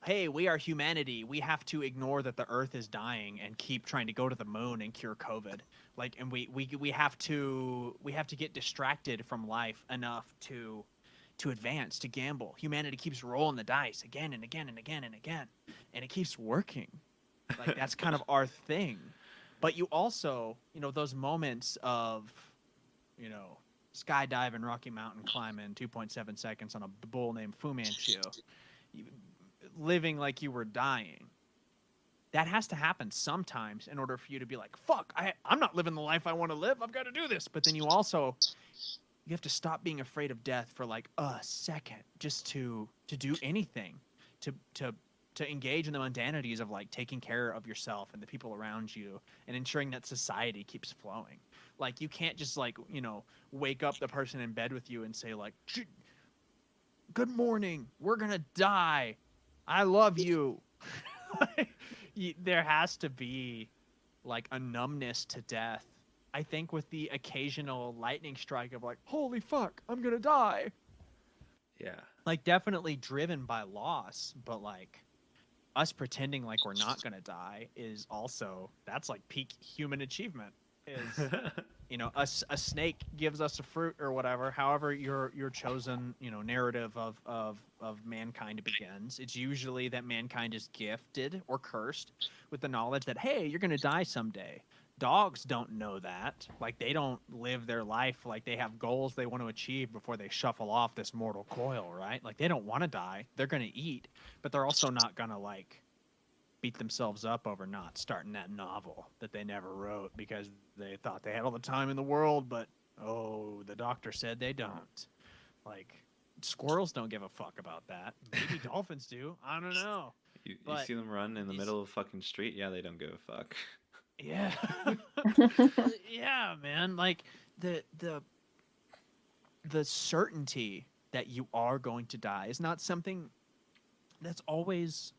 hey, we are humanity. We have to ignore that the Earth is dying and keep trying to go to the moon and cure COVID. Like, and we have to get distracted from life enough to advance, to gamble. Humanity keeps rolling the dice again and again and again and again, and it keeps working. Like, that's kind of our thing. But you also, those moments of, skydiving, Rocky Mountain climbing, 2.7 seconds on a bull named Fu Manchu, living like you were dying. That has to happen sometimes in order for you to be like, fuck, I'm not living the life I want to live. I've got to do this. But then you have to stop being afraid of death for like a second, just to do anything, to engage in the mundanities of like taking care of yourself and the people around you and ensuring that society keeps flowing. Like, you can't just like, wake up the person in bed with you and say like, good morning, we're going to die, I love you. There has to be like a numbness to death. I think with the occasional lightning strike of like, holy fuck, I'm going to die. yeah. Like, definitely driven by loss, but like us pretending like we're not going to die is also, that's like peak human achievement. Is a snake gives us a fruit or whatever, however your chosen narrative of mankind begins. It's usually that mankind is gifted or cursed with the knowledge that, hey, you're gonna die someday. Dogs don't know that. Like, they don't live their life like they have goals they want to achieve before they shuffle off this mortal coil, right? Like, they don't want to die. They're gonna eat, but they're also not gonna like beat themselves up over not starting that novel that they never wrote because they thought they had all the time in the world, but the doctor said they don't. Like, squirrels don't give a fuck about that. Maybe dolphins do. I don't know. You But see them run in the middle of a fucking street? Yeah, they don't give a fuck. yeah. Yeah, man. Like, the certainty that you are going to die is not something that's always,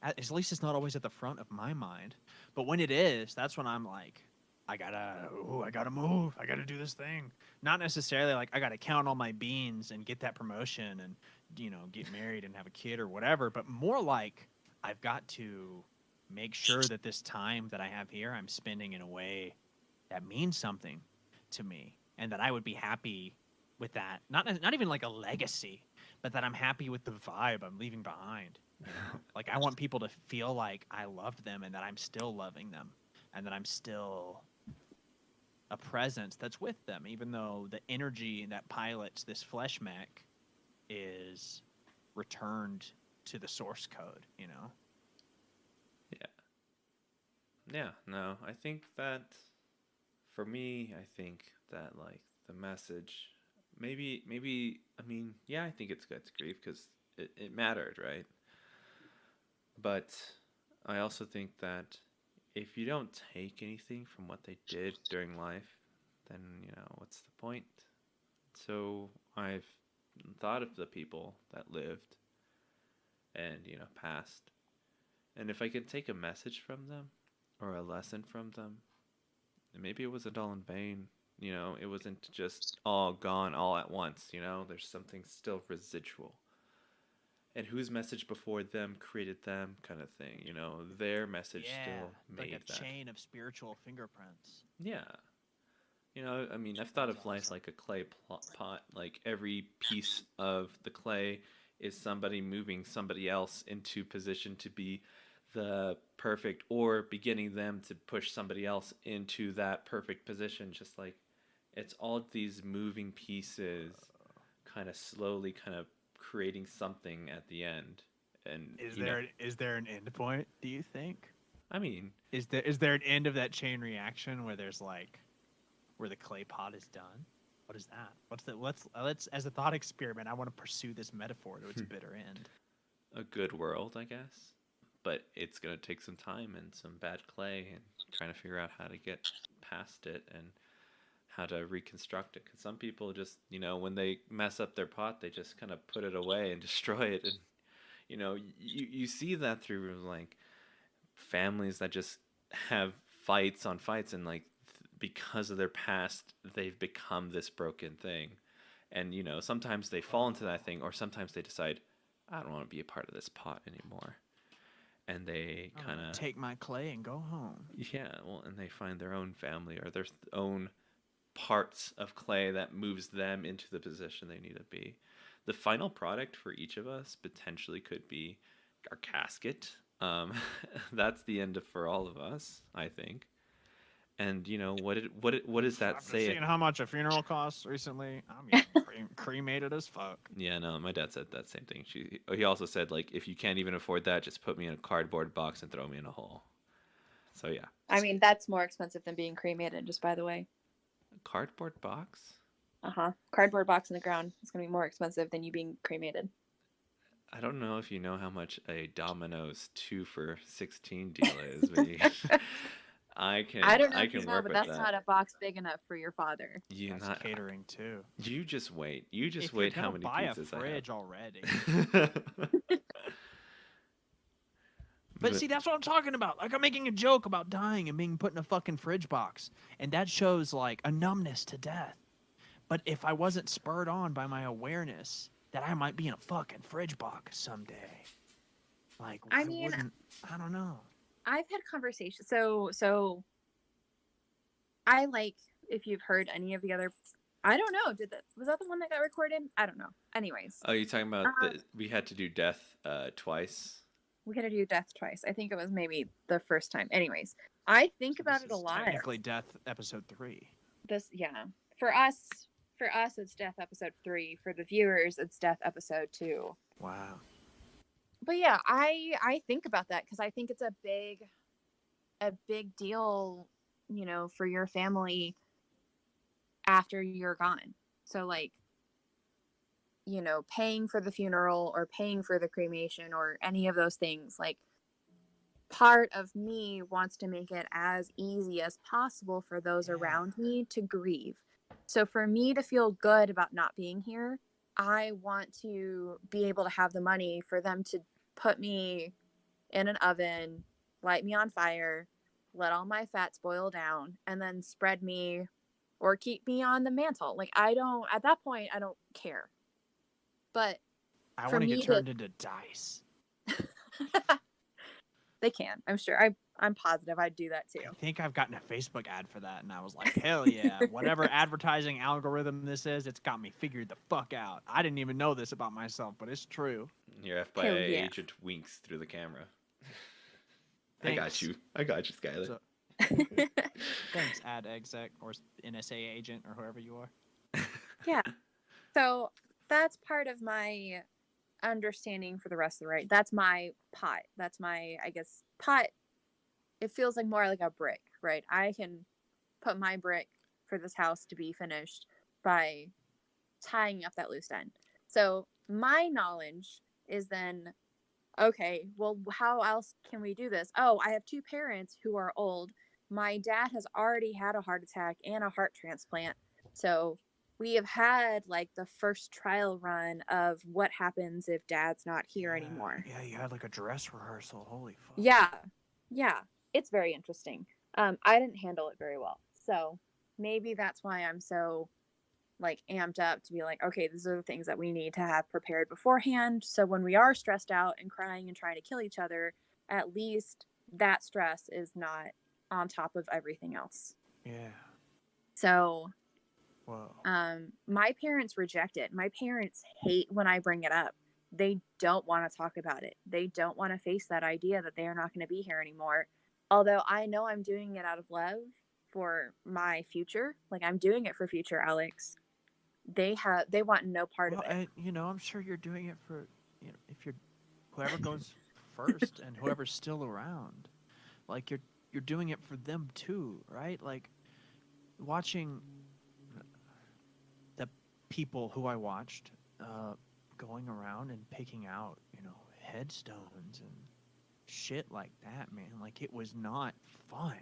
at least it's not always at the front of my mind. But when it is, that's when I'm like, I gotta move. I gotta do this thing. Not necessarily like I gotta count all my beans and get that promotion and, get married and have a kid or whatever, but more like I've got to make sure that this time that I have here, I'm spending in a way that means something to me and that I would be happy with that. Not even like a legacy, but that I'm happy with the vibe I'm leaving behind. Like, I want people to feel like I loved them and that I'm still loving them and that I'm still a presence that's with them, even though the energy that pilots this flesh mech is returned to the source code, Yeah. Yeah, no, I think that for me, I think that like the message, I mean, yeah, I think it's good to grieve because it mattered, right? But I also think that if you don't take anything from what they did during life, then, what's the point? So I've thought of the people that lived and, passed. And if I can take a message from them or a lesson from them, And maybe it wasn't all in vain. It wasn't just all gone all at once. There's something still residual. And whose message before them created them, kind of thing. Their message still like made a that. chain of spiritual fingerprints. Yeah. I mean, I've thought of life like a clay pot. Like every piece of the clay is somebody moving somebody else into position to be the perfect, or beginning them to push somebody else into that perfect position. Just like it's all these moving pieces, kind of slowly, kind of creating something at the end. And is there an end point? Do you think? I mean, is there an end of that chain reaction where there's like where the clay pot is done? What is that? Let's as a thought experiment, I want to pursue this metaphor to its bitter end. A good world, I guess. But it's going to take some time and some bad clay and trying to figure out how to get past it and how to reconstruct it. Because some people just, when they mess up their pot, they just kind of put it away and destroy it. And, you see that through like families that just have fights on fights, and like because of their past, they've become this broken thing. And, sometimes they fall into that thing, or sometimes they decide, I don't want to be a part of this pot anymore. And they kind of take my clay and go home. Yeah, well, and they find their own family or their own parts of clay that moves them into the position they need to be. The final product for each of us potentially could be our casket. That's the end for all of us, I think. And what does that say? Seeing how much a funeral costs recently, I'm getting cremated as fuck. Yeah, no, my dad said that same thing. He also said, like, if you can't even afford that, just put me in a cardboard box and throw me in a hole. So yeah. I mean, that's more expensive than being cremated, just by the way. A cardboard box? Cardboard box in the ground is going to be more expensive than you being cremated. I don't know if you know how much a Domino's 2 for $16 deal is, but I don't know if you know, but that's not a box big enough for your father. That's not catering too. You just wait. You just wait how many pizzas I have. Buy a fridge already. But see, that's what I'm talking about. Like, I'm making a joke about dying and being put in a fucking fridge box. And that shows, like, a numbness to death. But if I wasn't spurred on by my awareness that I might be in a fucking fridge box someday, like, I don't know. I've had conversations. So I like, if you've heard any of the other, I don't know. Was that the one that got recorded? I don't know. Anyways. Oh, you're talking about we had to do death twice? We had to do death twice. I think it was maybe the first time. Anyways, I think about it a lot. Technically death episode 3. For us, it's death episode 3. For the viewers, it's death episode 2. Wow. But yeah, I think about that because I think it's a big deal, for your family after you're gone. So like, paying for the funeral or paying for the cremation or any of those things, like part of me wants to make it as easy as possible for those around me to grieve. So for me to feel good about not being here, I want to be able to have the money for them to put me in an oven, light me on fire, let all my fats boil down, and then spread me or keep me on the mantle. Like, at that point, I don't care. But I want to get turned into dice. They can. I'm sure. I'm positive I'd do that too. I think I've gotten a Facebook ad for that, and I was like, hell yeah. Whatever advertising algorithm this is, it's got me figured the fuck out. I didn't even know this about myself, but it's true. Your FBI agent winks through the camera. I got you, Skyler. So, thanks, ad exec or NSA agent or whoever you are. Yeah. So that's part of my understanding for the rest of the ride. That's my pot. That's my, I guess, pot. It feels like more like a brick, right? I can put my brick for this house to be finished by tying up that loose end. So my knowledge is then, okay, well, how else can we do this? Oh, I have 2 parents who are old. My dad has already had a heart attack and a heart transplant. So we have had like the first trial run of what happens if dad's not here anymore. Yeah, you had like a dress rehearsal. Holy fuck. Yeah. It's very interesting. I didn't handle it very well. So maybe that's why I'm so like amped up to be like, okay, these are the things that we need to have prepared beforehand. So when we are stressed out and crying and trying to kill each other, at least that stress is not on top of everything else. Yeah. So Whoa. my parents reject it. My parents hate when I bring it up. They don't want to talk about it. They don't want to face that idea that they are not going to be here anymore. Although I know I'm doing it out of love for my future. Like, I'm doing it for future Alex. They want no part of it. And, you know, I'm sure you're doing it for, you know, if you're whoever goes first and whoever's still around. Like, you're doing it for them too, right? Like, watching the people who I watched going around and picking out, you know, headstones and shit like that, man. Like, it was not fun.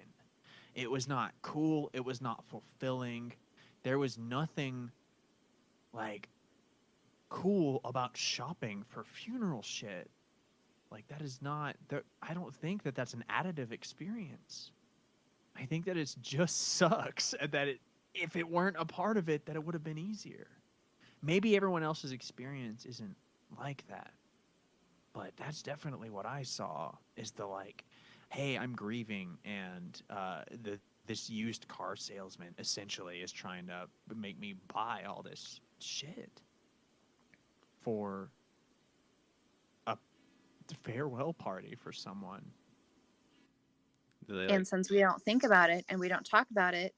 It was not cool. It was not fulfilling. There was nothing like cool about shopping for funeral shit. Like, that is not there. I don't think that that's an additive experience. I think that it just sucks, and that if it weren't a part of it, that it would have been easier. Maybe everyone else's experience isn't like that, but that's definitely what I saw. Is the like, hey, I'm grieving, and this used car salesman essentially is trying to make me buy all this shit for a farewell party for someone. And since we don't think about it and we don't talk about it,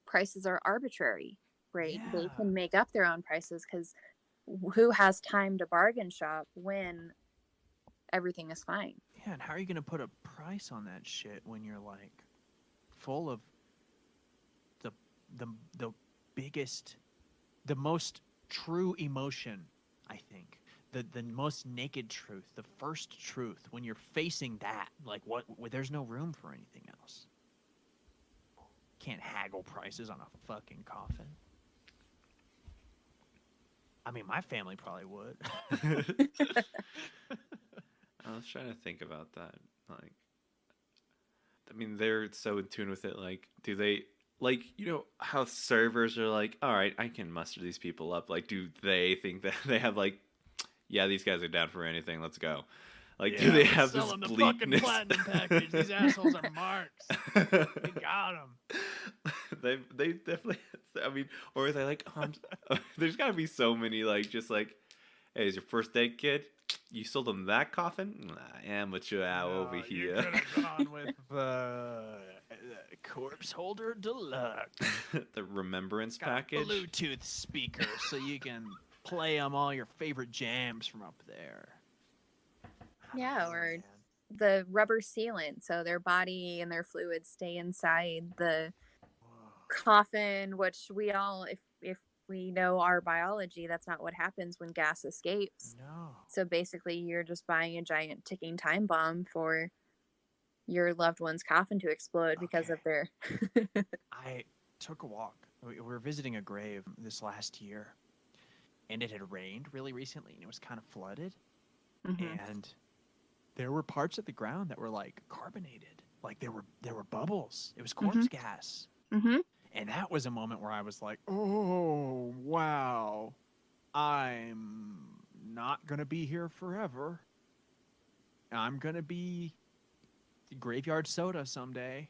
prices are arbitrary, right? Yeah. They can make up their own prices because who has time to bargain shop when everything is fine? Yeah, and how are you going to put a price on that shit when you're like full of the biggest, the most true emotion, I think. The most naked truth, the first truth, when you're facing that, like there's no room for anything else. Can't haggle prices on a fucking coffin. I mean, my family probably would. I was trying to think about that. Like, I mean, they're so in tune with it. Like, do they, like, you know, how servers are like, all right, I can muster these people up. Like, do they think that they have, like, yeah, these guys are down for anything. Let's go. Like, Yeah, do they have sell this them the bleakness? fucking platinum package. These assholes are marks. We got them. They definitely. I mean, or are they like? There's got to be so many like just like, hey, is your first date, kid? You sold him that coffin? Nah, amateur over here. You could have gone with the corpse holder deluxe. The remembrance Got package. a Bluetooth speaker so you can play them all your favorite jams from up there. Yeah, or the rubber sealant, so their body and their fluids stay inside the coffin, which we all, if we know our biology, that's not what happens when gas escapes. No. So basically, you're just buying a giant ticking time bomb for your loved one's coffin to explode because of their. I took a walk. We were visiting a grave this last year, and it had rained really recently, and it was kind of flooded, and there were parts of the ground that were like carbonated, like there were bubbles. It was corpse gas. And that was a moment where I was like, oh, wow, I'm not going to be here forever. I'm going to be graveyard soda someday.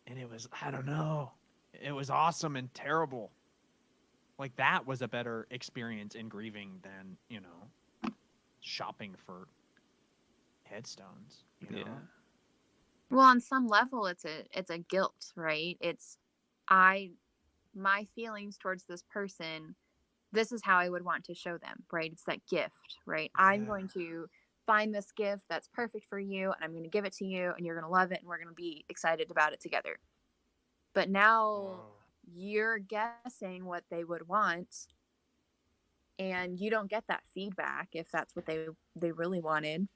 And it was, I don't know, it was awesome and terrible. Like, that was a better experience in grieving than, you know, shopping for headstones, you know? Yeah. Well, on some level, it's a guilt, right? It's my feelings towards this person. This is how I would want to show them, right? It's that gift, right? Yeah. I'm going to find this gift that's perfect for you, and I'm going to give it to you, and you're going to love it, and we're going to be excited about it together. But now you're guessing what they would want, and you don't get that feedback if that's what they really wanted.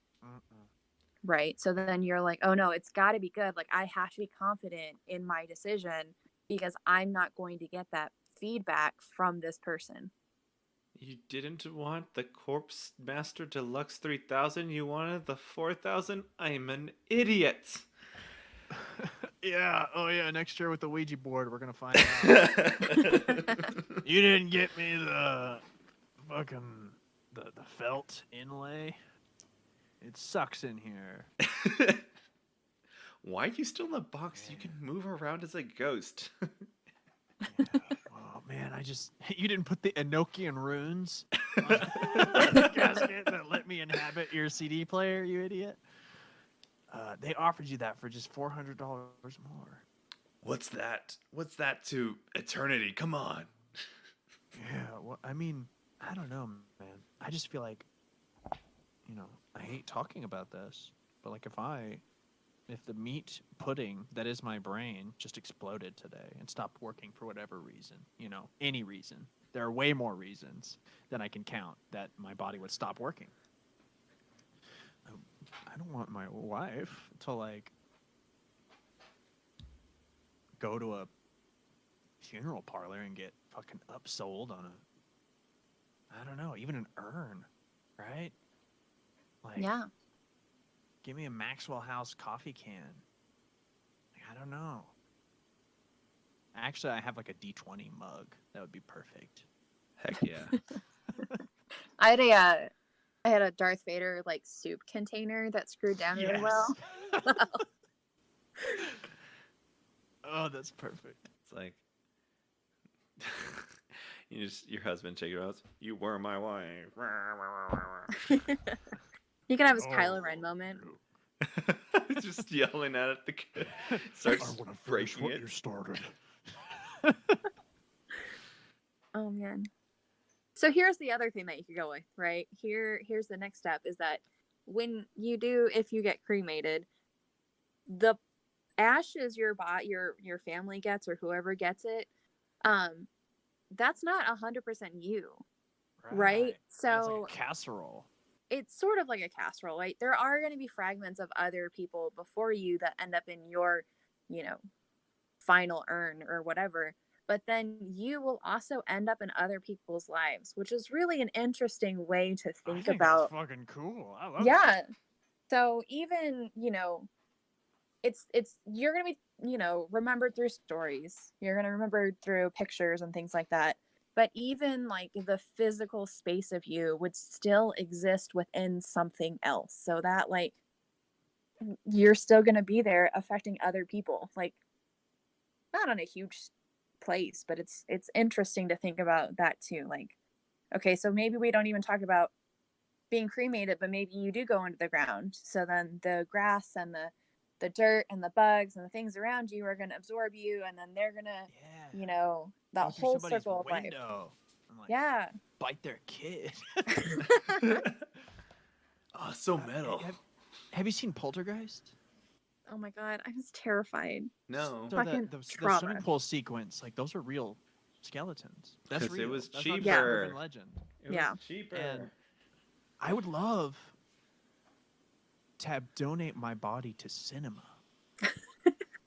Right. So then you're like, oh no, it's got to be good. Like, I have to be confident in my decision because I'm not going to get that feedback from this person. You didn't want the Corpse Master Deluxe 3000. You wanted the 4000. I'm an idiot. Yeah. Oh yeah. Next year with the Ouija board, we're gonna find out. You didn't get me the fucking the felt inlay. It sucks in here. Why are you still in the box? You can move around as a ghost. Yeah. Oh man, you didn't put the Enochian runes on the casket that let me inhabit your CD player, you idiot. They offered you that for just $400 more. What's that? What's that to eternity? Come on. Yeah, well, I mean, I don't know, man. I just feel like, I hate talking about this, but like if the meat pudding that is my brain just exploded today and stopped working for whatever reason, any reason, there are way more reasons than I can count that my body would stop working. I don't want my wife to like go to a funeral parlor and get fucking upsold on I don't know, even an urn, right? Like, Yeah. give me a Maxwell House coffee can. Like, I don't know. Actually, I have like a D20 mug. That would be perfect. Heck yeah. I had a Darth Vader like soup container that screwed down really well. Oh, that's perfect. It's like your husband check your house. You were my wife. You can have his Kylo Ren moment. Just yelling at it. The kid starts breaking what it. You started. Oh man. So here's the other thing that you could go with, right? Here's the next step is that if you get cremated, the ashes your family gets or whoever gets it, that's not 100% you, right? So it's like a casserole. It's sort of like a casserole, right? There are going to be fragments of other people before you that end up in your, final urn or whatever. But then you will also end up in other people's lives, which is really an interesting way to think about. That's fucking cool. I love Yeah. So even, it's you're going to be, remembered through stories. You're going to remember through pictures and things like that. But even like the physical space of you would still exist within something else. So that like you're still going to be there affecting other people. Like not on a huge place, but it's interesting to think about that too. Like, okay, so maybe we don't even talk about being cremated, but maybe you do go into the ground. So then the grass and the dirt and the bugs and the things around you are going to absorb you, and then they're going to, that whole circle of life. Like, bite their kid. Oh, so metal. Have you seen Poltergeist? Oh my god, I was terrified. No. So the swimming pool sequence, like those are real skeletons. That's real. It was That's cheaper. Not just urban legend. It was cheaper. And I would love to donate my body to cinema.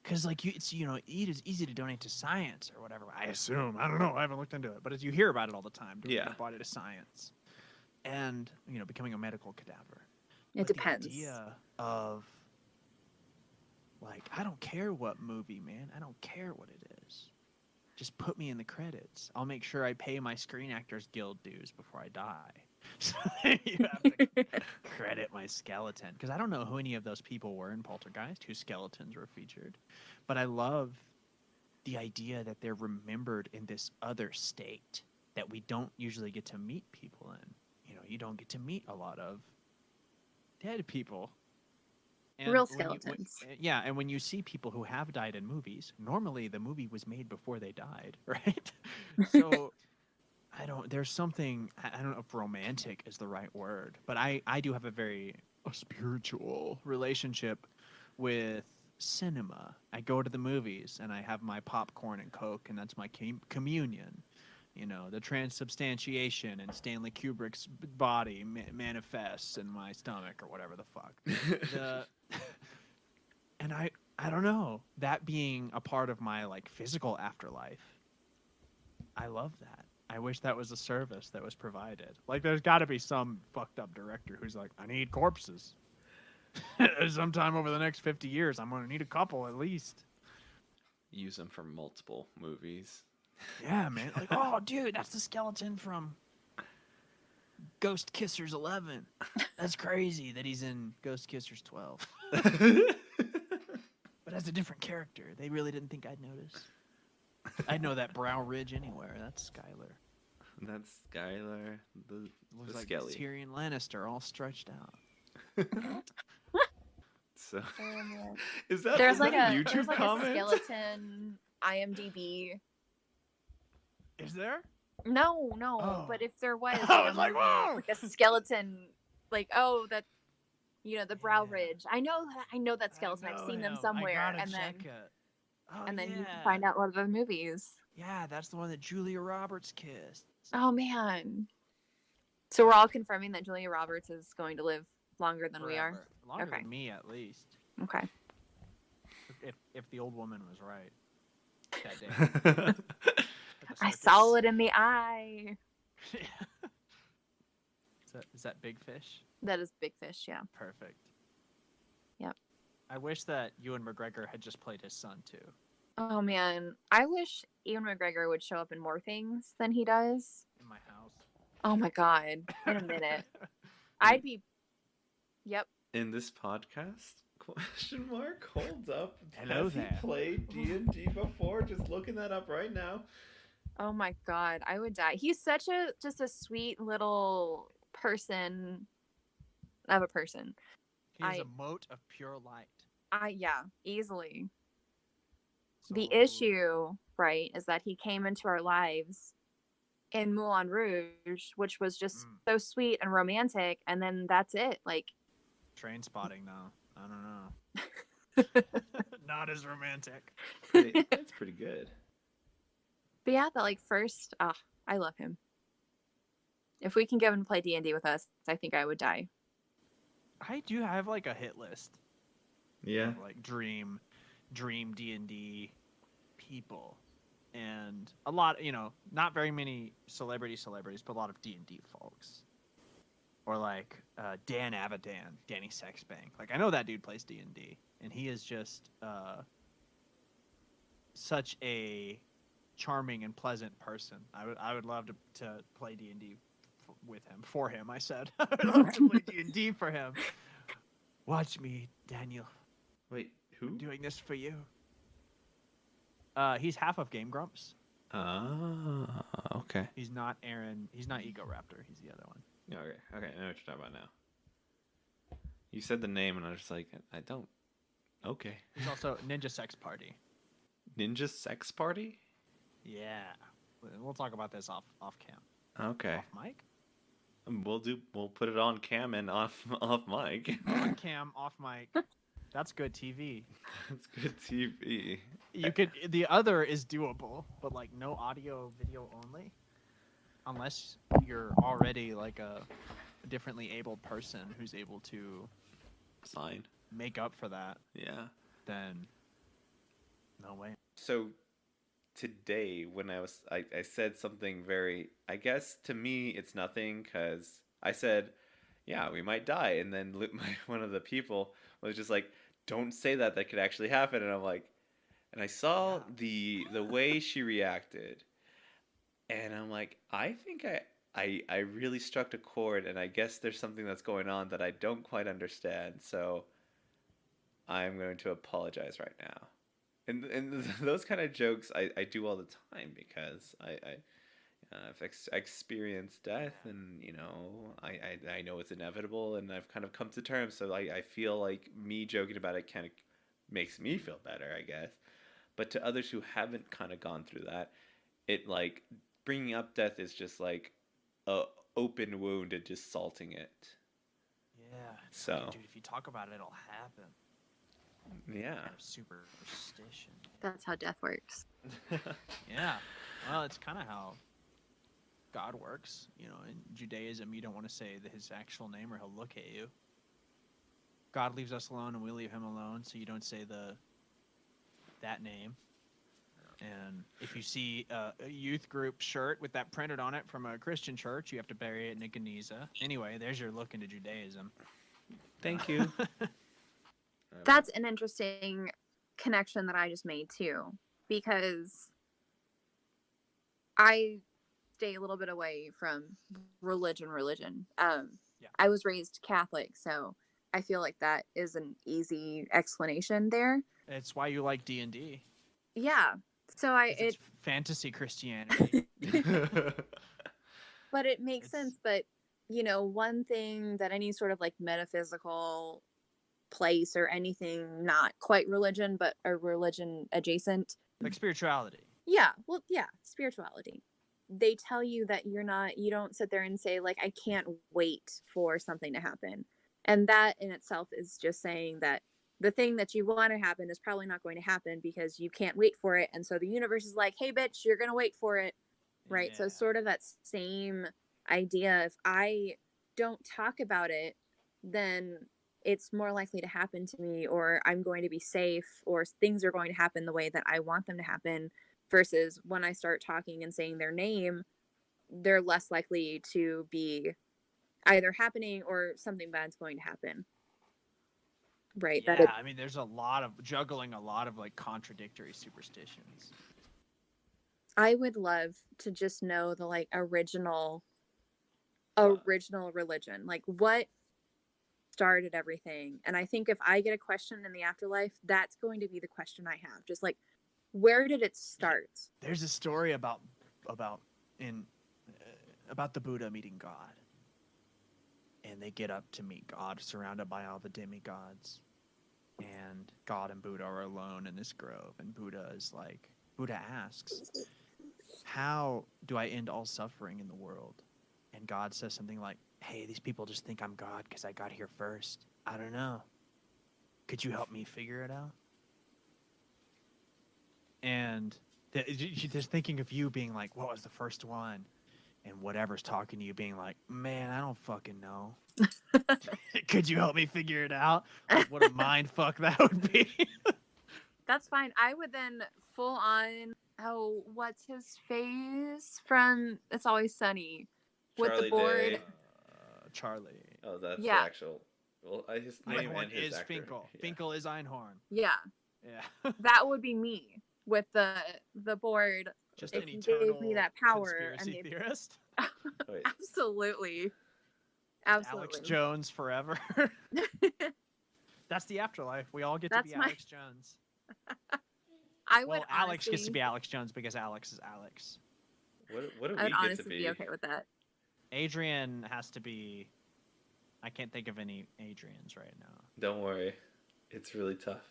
Because like it's easy to donate to science or whatever. I assume. I don't know. I haven't looked into it, but as you hear about it all the time, donating your body to science, and becoming a medical cadaver. It depends. The idea of like, I don't care what movie, man. I don't care what it is. Just put me in the credits. I'll make sure I pay my Screen Actors Guild dues before I die. So you have to credit my skeleton. Because I don't know who any of those people were in Poltergeist whose skeletons were featured. But I love the idea that they're remembered in this other state that we don't usually get to meet people in. You don't get to meet a lot of dead people. And real skeletons. And when you see people who have died in movies, normally the movie was made before they died, right? So there's something, I don't know if romantic is the right word, but I do have a very spiritual relationship with cinema. I go to the movies and I have my popcorn and Coke, and that's my communion. The transubstantiation and Stanley Kubrick's body manifests in my stomach or whatever the fuck. And I don't know, that being a part of my like physical afterlife, I love that. I wish that was a service that was provided. Like there's got to be some fucked up director who's like, I need corpses. Sometime over the next 50 years, I'm going to need a couple at least. use them for multiple movies. Yeah, man. Like, oh, dude, that's the skeleton from Ghost Kissers 11. That's crazy that he's in Ghost Kissers 12. But as a different character, they really didn't think I'd notice. I'd know that brow ridge anywhere. That's Skyler. That's Skyler, the Looks like Skelly. Tyrion Lannister, all stretched out. So, Oh, man. is that There's is like that a YouTube there's like comment? a skeleton IMDb. Is there? No, Oh. but if there was, I was like, whoa! like a skeleton, like that, the brow Yeah. ridge. I know that skeleton. I've seen them somewhere, and then you can find out one of the movies. Yeah, that's the one that Julia Roberts kissed. Oh man! So we're all confirming that Julia Roberts is going to live longer than we are. Forever. Longer Okay. than me, at least. Okay. If the old woman was right that day. At the I circus. saw it in the eye. Is that Big Fish? That is Big Fish, yeah. Perfect. Yep. I wish that Ewan McGregor had just played his son too. Oh man, I wish Ewan McGregor would show up in more things than he does. In my house. Oh my god, in a minute. I'd be. Yep. In this podcast? Question mark. Hold up. Hello Has there. he played D&D before? Just looking that up right now. Oh my god, I would die. He's such just a sweet little person of a person. He is I- a mote of pure light. Yeah, easily. So, The issue, right, is that he came into our lives in Moulin Rouge, which was just so sweet and romantic, and then that's it. Like, Train Spotting, though. I don't know. Not as romantic. That's pretty good. but yeah, that first, I love him. If we can get him to play D&D with us, I think I would die. I do have a hit list. Yeah. Of, dream D&D people, and a lot, not very many celebrities, but a lot of D&D folks, or Dan Avidan, Danny Sexbank. I know that dude plays D&D, and he is just such a charming and pleasant person. I would love to play D&D with him, for him. I said I would love to play D&D for him. Watch me, Daniel. Wait, who? I'm doing this for you. He's half of Game Grumps. Ah, okay. He's not Aaron. He's not Ego Raptor. He's the other one. Okay, I know what you're talking about now. You said the name, and I was just like, I don't. Okay. He's also Ninja Sex Party. Ninja Sex Party? Yeah. We'll talk about this off cam. Okay. Off mic? We'll put it on cam and off mic. On cam, off mic. That's good TV. That's good TV. The other is doable, but no audio, video only. Unless you're already a differently abled person who's able to Sign. make up for that, Yeah. then no way. So today, when I said something very, I guess to me it's nothing, because I said, yeah, we might die, and then one of the people was just like, don't say that could actually happen. And I'm like, and I saw the way she reacted, and I'm like, I think I really struck a chord, and I guess there's something that's going on that I don't quite understand, so I'm going to apologize right now. And those kind of jokes I do all the time, because I've experienced death, and I know it's inevitable, and I've kind of come to terms. So I feel like me joking about it kind of makes me feel better, I guess. But to others who haven't kind of gone through that, it bringing up death is just a open wound and just salting it. Yeah. So, dude, if you talk about it, it'll happen. Yeah. Kind of superstition. That's how death works. Yeah. Well, it's kind of how God works. In Judaism, you don't want to say his actual name or he'll look at you. God leaves us alone and we leave him alone, so you don't say that name. And if you see a youth group shirt with that printed on it from a Christian church, you have to bury it in a geniza. Anyway, there's your look into Judaism. Thank you. That's an interesting connection that I just made too. because I stay a little bit away from religion. Yeah. I was raised Catholic, so I feel like that is an easy explanation there. It's why you like D&D. Yeah. So It's fantasy Christianity. but it makes It's- sense. But one thing that any sort of like metaphysical place or anything, not quite religion, but a religion adjacent, like spirituality. yeah, well, yeah, spirituality. They tell you that you don't sit there and say, like, I can't wait for something to happen. And that in itself is just saying that the thing that you want to happen is probably not going to happen because you can't wait for it. And so the universe is like, hey, bitch, you're going to wait for it. Right. Yeah. So, sort of that same idea. If I don't talk about it, then it's more likely to happen to me, or I'm going to be safe, or things are going to happen the way that I want them to happen. Versus when I start talking and saying their name, they're less likely to be either happening or something bad's going to happen. Right. Yeah, I mean, there's a lot of juggling, a lot of like contradictory superstitions. I would love to just know the like original religion, like what started everything. And I think if I get a question in the afterlife, that's going to be the question I have. Just like, where did it start? There's a story about the Buddha meeting God, and they get up to meet God, surrounded by all the demigods, and God and Buddha are alone in this grove, and Buddha asks, how do I end all suffering in the world? And God says something like, hey, these people just think I'm God because I got here first. I don't know. Could you help me figure it out? And just thinking of you being like, what was the first one? And whatever's talking to you being like, man, I don't fucking know. Could you help me figure it out? Like, what a mind fuck that would be. That's fine. I would then full on, what's his face from It's Always Sunny with Charlie the board. Day. Charlie. Oh, that's Yeah. the actual. Well, his name Einhorn and his is actor. Finkel. Yeah. Finkel is Einhorn. Yeah. Yeah. That would be me with the board. Just If an you eternal gave me that power conspiracy and theorist. Wait. Absolutely. Just Alex Jones forever. That's the afterlife. We all get to That's be my- Alex Jones. I would Well, Alex gets to honestly- be Alex Jones because Alex is Alex. What do I we would get to honestly be okay with that. Adrian has to be. I can't think of any Adrians right now. Don't worry, it's really tough.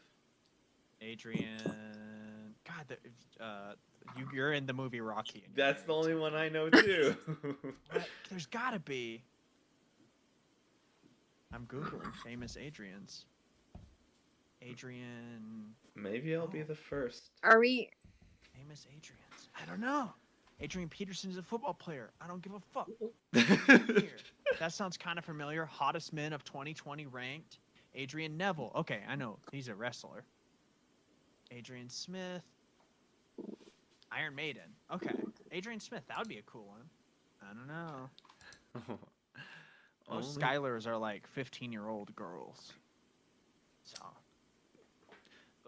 Adrian. God, you're in the movie Rocky. and That's the you're only married one to- I know too. What? There's gotta be. I'm googling famous Adrians. Adrian. Maybe I'll be the first. Are we? Famous Adrians. I don't know. Adrian Peterson is a football player. I don't give a fuck. Here. That sounds kind of familiar. Hottest men of 2020 ranked. Adrian Neville. Okay, I know. He's a wrestler. Adrian Smith. Iron Maiden. Okay. Adrian Smith. That would be a cool one. I don't know. Most Only- Skylers are like 15-year-old girls. So,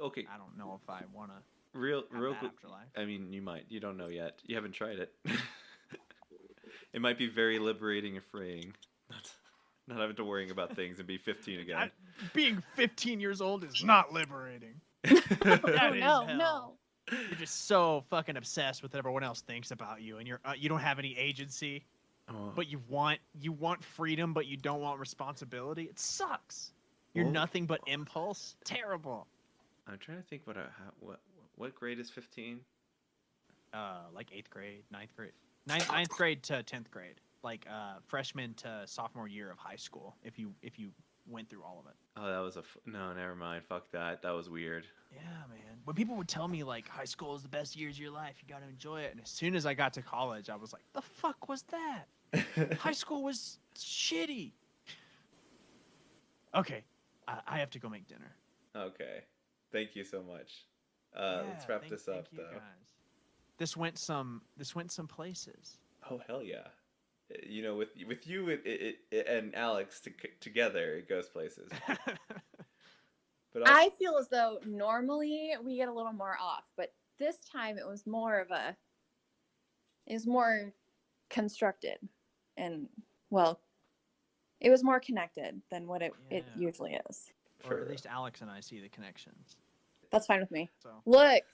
Okay, I don't know if I want to real have that quick. afterlife. I mean, you might. You don't know yet. You haven't tried it. It might be very liberating and freeing. Not having to worry about things and be 15 again. Being 15 years old is not liberating. Oh, That is no, hell. no. You're just so fucking obsessed with what everyone else thinks about you, and you don't have any agency, Oh. but you want freedom, but you don't want responsibility. It sucks. You're Well- nothing but impulse. Terrible. I'm trying to think what grade is 15? Like 8th grade, 9th grade, 9th grade to 10th grade, like freshman to sophomore year of high school. If you went through all of it. Oh, that was no. Never mind. Fuck that. That was weird. Yeah, man. When people would tell me like high school is the best years of your life, you gotta enjoy it. And as soon as I got to college, I was like, the fuck was that? High school was shitty. Okay, I have to go make dinner. Okay. Thank you so much. Let's wrap this up you though. guys. This went some places. Oh hell yeah! You know, with you and Alex together, it goes places. But also, I feel as though normally we get a little more off, but this time it was more constructed and, well, it was more connected than what it Yeah. usually is. Or at least Alex and I see the connections. That's fine with me. So Look,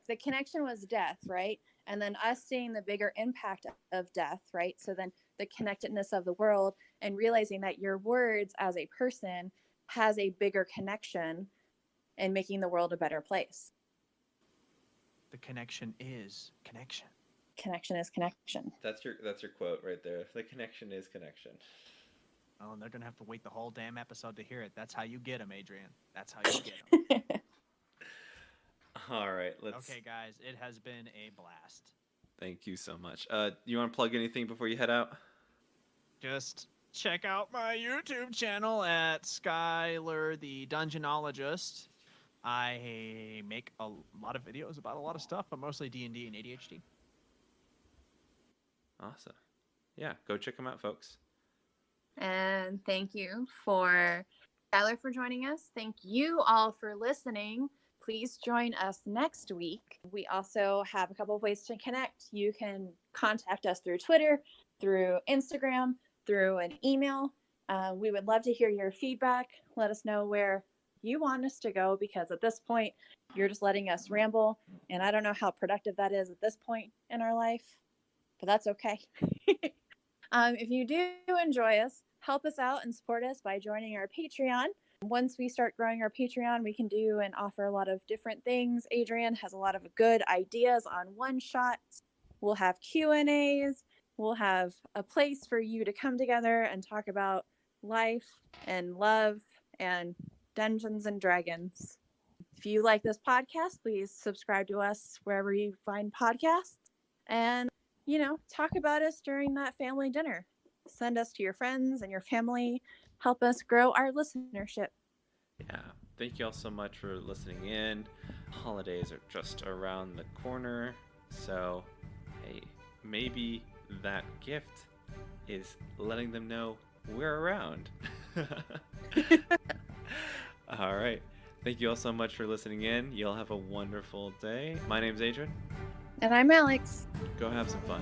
the connection was death, right? And then us seeing the bigger impact of death, right? So then the connectedness of the world and realizing that your words as a person has a bigger connection and making the world a better place. the connection is connection. Connection is connection. That's your quote right there. The connection is connection. Oh, and they're gonna have to wait the whole damn episode to hear it. That's how you get them, Adrian. That's how you get them. All right, let's. Okay, guys, it has been a blast. Thank you so much. You want to plug anything before you head out? Just check out my YouTube channel at Skyler the Dungeonologist. I make a lot of videos about a lot of stuff, but mostly D&D and ADHD. Awesome. Yeah, go check them out, folks. And thank you for Skyler for joining us. Thank you all for listening. Please join us next week. We also have a couple of ways to connect. You can contact us through Twitter, through Instagram, through an email. We would love to hear your feedback. Let us know where you want us to go, because at this point, you're just letting us ramble. And I don't know how productive that is at this point in our life, but that's okay. If you do enjoy us, help us out and support us by joining our Patreon. Once we start growing our Patreon, we can do and offer a lot of different things. Adrian has a lot of good ideas on one-shots. We'll have Q&As. We'll have a place for you to come together and talk about life and love and Dungeons and Dragons. If you like this podcast, please subscribe to us wherever you find podcasts. And, talk about us during that family dinner. Send us to your friends and your family. Help us grow our listenership. Yeah. Thank you all so much for listening in. Holidays are just around the corner. So, hey, maybe that gift is letting them know we're around. All right. Thank you all so much for listening in. You'll have a wonderful day. My name's Adrian. And I'm Alex. Go have some fun.